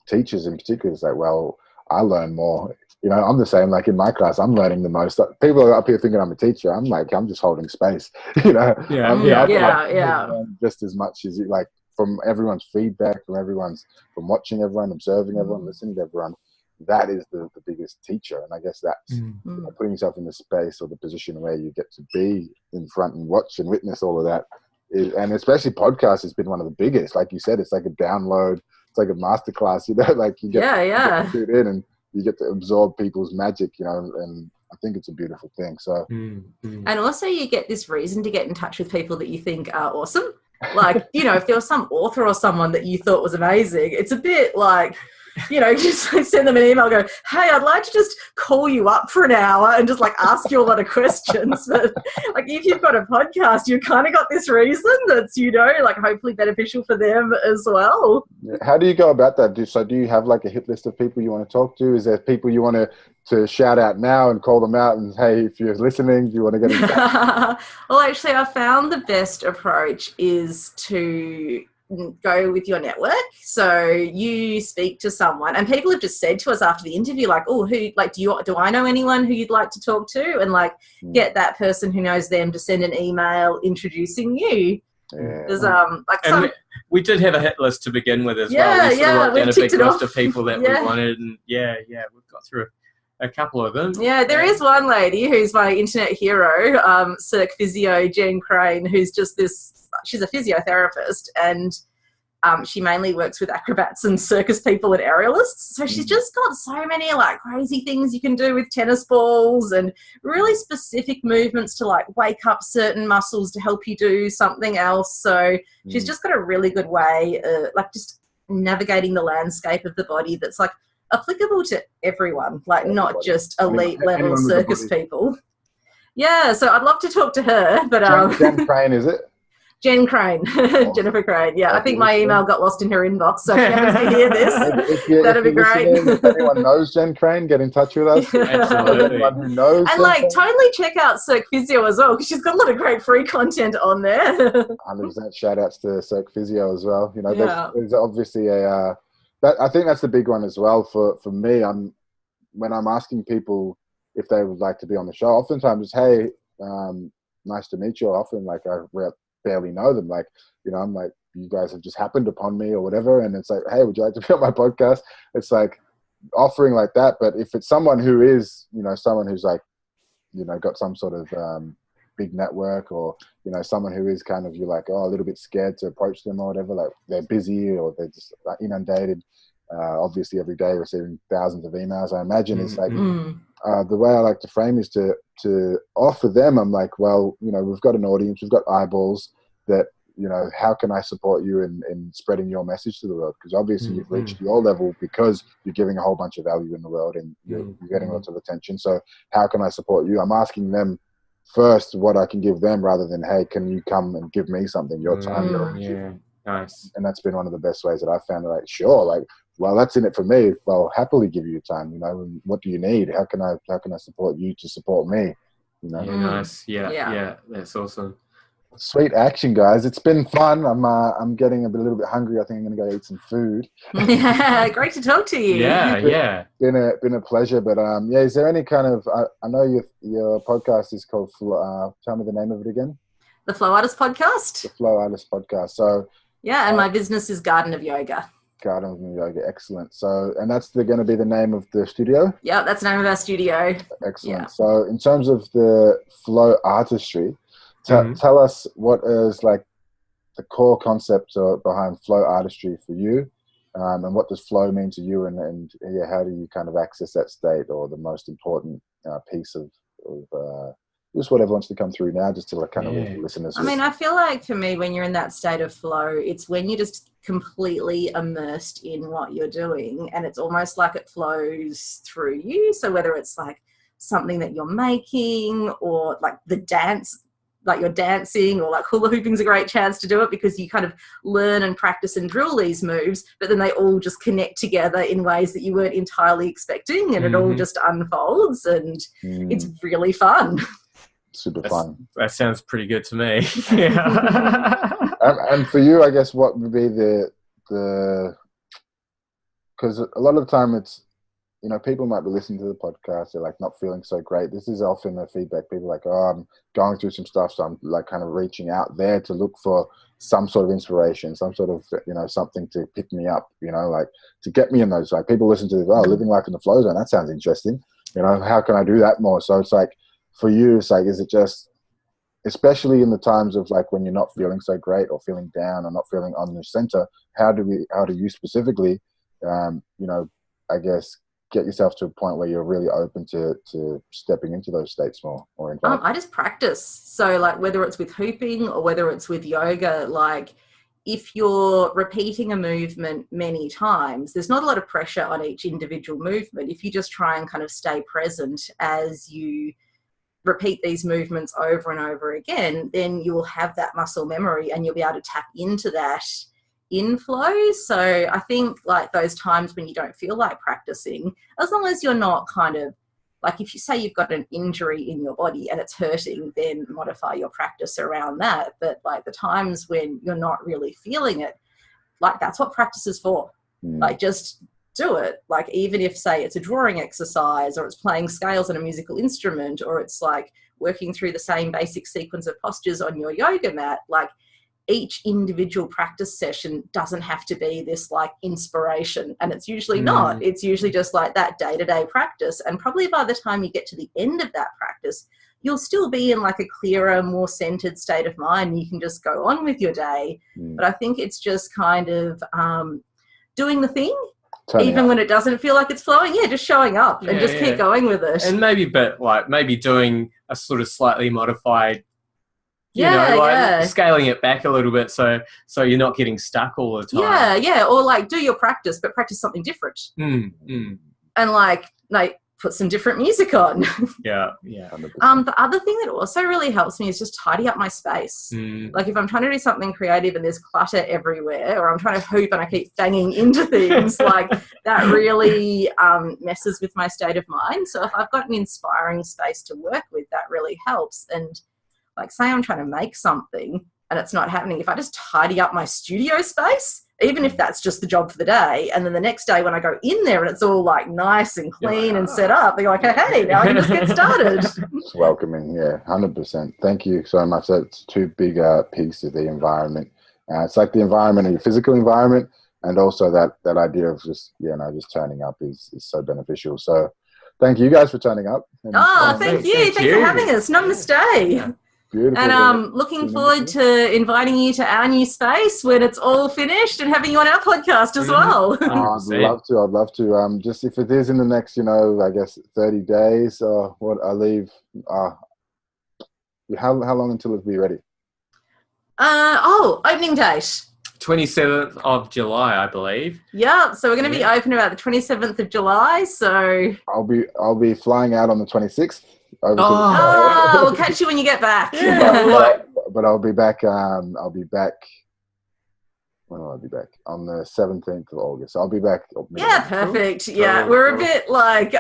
teachers in particular is like, well, I learn more. I'm the same. Like, in my class, I'm learning the most. People are up here thinking I'm a teacher. I'm like, I'm just holding space. Yeah. Just as much as like from everyone's feedback, from watching everyone, observing everyone, listening to everyone. That is the biggest teacher, and I guess that's putting yourself in the space or the position where you get to be in front and watch and witness all of that. And especially podcast has been one of the biggest. Like you said, it's like a download. It's like a masterclass, like you get, you get to tune in and you get to absorb people's magic, and I think it's a beautiful thing. So, and also you get this reason to get in touch with people that you think are awesome. Like, if there was some author or someone that you thought was amazing, it's a bit like, just send them an email, go, hey, I'd like to just call you up for an hour and just, like, ask you a lot of questions. But, like, if you've got a podcast, you've kind of got this reason that's, like, hopefully beneficial for them as well. How do you go about that? Do you have, like, a hit list of people you want to talk to? Is there people you want to shout out now and call them out and, hey, if you're listening, do you want to get in touch? Well, actually, I found the best approach is to go with your network. So you speak to someone, and people have just said to us after the interview, like, oh, who, like, do I know anyone who you'd like to talk to? And, like, get that person who knows them to send an email introducing you. Yeah. We did have a hit list to begin with as well. We wrote down a big list of people that we wanted, and we've got through a couple of them. Yeah, there is one lady who's my internet hero, Cirque Physio Jen Crane, who's just she's a physiotherapist, and she mainly works with acrobats and circus people and aerialists. So she's just got so many, like, crazy things you can do with tennis balls and really specific movements to, like, wake up certain muscles to help you do something else. So she's just got a really good way, like, just navigating the landscape of the body that's, like, applicable to everyone, like, not just elite level circus people. Yeah, so I'd love to talk to her, but Jen Crane, is it? Jen Crane, Jennifer Crane. Yeah, I think my email got lost in her inbox, so if you happen to hear this, that'd be great. If anyone knows Jen Crane, get in touch with us. Absolutely. Anyone who knows and, like, totally check out Cirque Physio as well, because she's got a lot of great free content on there. 100% shout outs to Cirque Physio as well. There's obviously I think that's the big one as well for me. When I'm asking people if they would like to be on the show, oftentimes it's, hey, nice to meet you. Often, like, I barely know them. Like, I'm like, you guys have just happened upon me or whatever. And it's like, hey, would you like to be on my podcast? It's like offering like that. But if it's someone who is, someone who's, like, got some sort of big network, or, someone who is kind of, you're like, a little bit scared to approach them or whatever, like, they're busy or they're just, like, inundated, obviously every day receiving thousands of emails, I imagine. It's like, the way I like to frame is to offer them, I'm like, well, we've got an audience, we've got eyeballs that, how can I support you in spreading your message to the world? Because obviously you've reached your level because you're giving a whole bunch of value in the world and you're getting lots of attention. So how can I support you? I'm asking them first what I can give them rather than, hey, can you come and give me something, your time, your energy. Yeah, nice. And that's been one of the best ways that I found. Like, sure, like, well, that's in it for me. I'll happily give you time. You know, what do you need? How can I support you to support me? You know, Yeah, nice. Yeah, that's awesome. Sweet action, guys. It's been fun. I'm getting a little bit hungry. I think I'm going to go eat some food. Yeah, great to talk to you. Yeah. Been a pleasure. But yeah, is there any kind of? I know your podcast is called. Tell me the name of it again. The Flow Artist Podcast. The Flow Artist Podcast. So yeah, and my business is Garden of Yoga. Garden of Yoga, excellent. So, and that's going to be the name of the studio. Yeah, that's the name of our studio. Excellent. Yeah. So, in terms of the flow artistry. Tell us what is like the core concept behind flow artistry for you, and what does flow mean to you, and yeah, how do you kind of access that state, or the most important piece of just whatever wants to come through now, just to like kind of leave the listeners. I mean, I feel like for me, when you're in that state of flow, it's when you're just completely immersed in what you're doing, and it's almost like it flows through you. So whether it's like something that you're making, or like the dance, like you're dancing, or like hula hooping's a great chance to do it, because you kind of learn and practice and drill these moves, but then they all just connect together in ways that you weren't entirely expecting, and it all just unfolds, and it's really fun. Super fun. That sounds pretty good to me. Yeah. And for you, I guess, what would be the because a lot of the time it's, you know, people might be listening to the podcast, they're like not feeling so great. This is often the feedback. People are like, oh, I'm going through some stuff, so I'm like kind of reaching out there to look for some sort of inspiration, some sort of, you know, something to pick me up, you know, like to get me in those, like people listen to this, oh, living life in the flow zone, that sounds interesting. You know, how can I do that more? So it's like, for you, it's like, is it just, especially in the times of like when you're not feeling so great, or feeling down, or not feeling on your center, how do you specifically, you know, I guess, get yourself to a point where you're really open to stepping into those states more? Or I just practice. So like whether it's with hooping or whether it's with yoga, like if you're repeating a movement many times, there's not a lot of pressure on each individual movement. If you just try and kind of stay present as you repeat these movements over and over again, then you will have that muscle memory, and you'll be able to tap into that inflow. So I think like those times when you don't feel like practicing, as long as you're not kind of like, if you say you've got an injury in your body and it's hurting, then modify your practice around that. But like the times when you're not really feeling it, like that's what practice is for. Like just do it. Like even if, say, it's a drawing exercise, or it's playing scales on a musical instrument, or it's like working through the same basic sequence of postures on your yoga mat, like each individual practice session doesn't have to be this like inspiration, and it's usually not. It's usually just like that day-to-day practice, and probably by the time you get to the end of that practice, you'll still be in like a clearer, more centered state of mind. You can just go on with your day. But I think it's just kind of doing the thing, even when it doesn't feel like it's flowing. Yeah, just showing up and just keep going with it. And maybe doing a sort of slightly modified, you know, scaling it back a little bit, so you're not getting stuck all the time. Yeah, or like do your practice, but practice something different. And like put some different music on. Yeah. The other thing that also really helps me is just tidy up my space. Like if I'm trying to do something creative and there's clutter everywhere, or I'm trying to hoop and I keep banging into things, like that really messes with my state of mind. So if I've got an inspiring space to work with, that really helps. And like say I'm trying to make something and it's not happening, if I just tidy up my studio space, even if that's just the job for the day, and then the next day when I go in there and it's all like nice and clean and set up, they're like, hey, now I can just get started. It's welcoming, 100%. Thank you so much. That's two big pieces of the environment. It's like the environment, your physical environment, and also that idea of just, just turning up is so beneficial. So thank you guys for turning up. And, thank you. Thanks for having us. Namaste. Yeah. Beautiful. And looking forward to inviting you to our new space when it's all finished, and having you on our podcast as well. I'd love to. Just if it is in the next, I guess 30 days or what, I leave. How long until it'll be ready? Opening date. 27th of July, I believe. Yeah, so we're going to be open about the 27th of July. So I'll be flying out on the 26th. over to Oh, we'll catch you when you get back. but I'll be back. I'll be back. When will I be back? On the 17th of August. I'll be back. Yeah, perfect. Yeah, we're a bit like,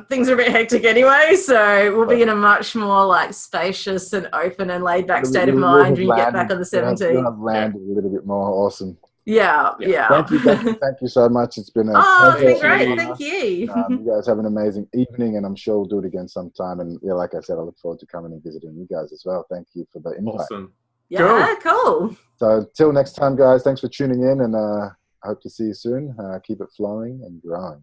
things are a bit hectic anyway, so we'll be in a much more like spacious and open and laid back state of mind when you get back on the 17th. You'll have landed a little bit more. Awesome. Yeah. Thank you so much. It's been a it's been great. Thank you. You guys have an amazing evening, and I'm sure we'll do it again sometime. And yeah, like I said, I look forward to coming and visiting you guys as well. Thank you for the invite. Awesome. Yeah, cool. So till next time, guys, thanks for tuning in, and I hope to see you soon. Keep it flowing and growing.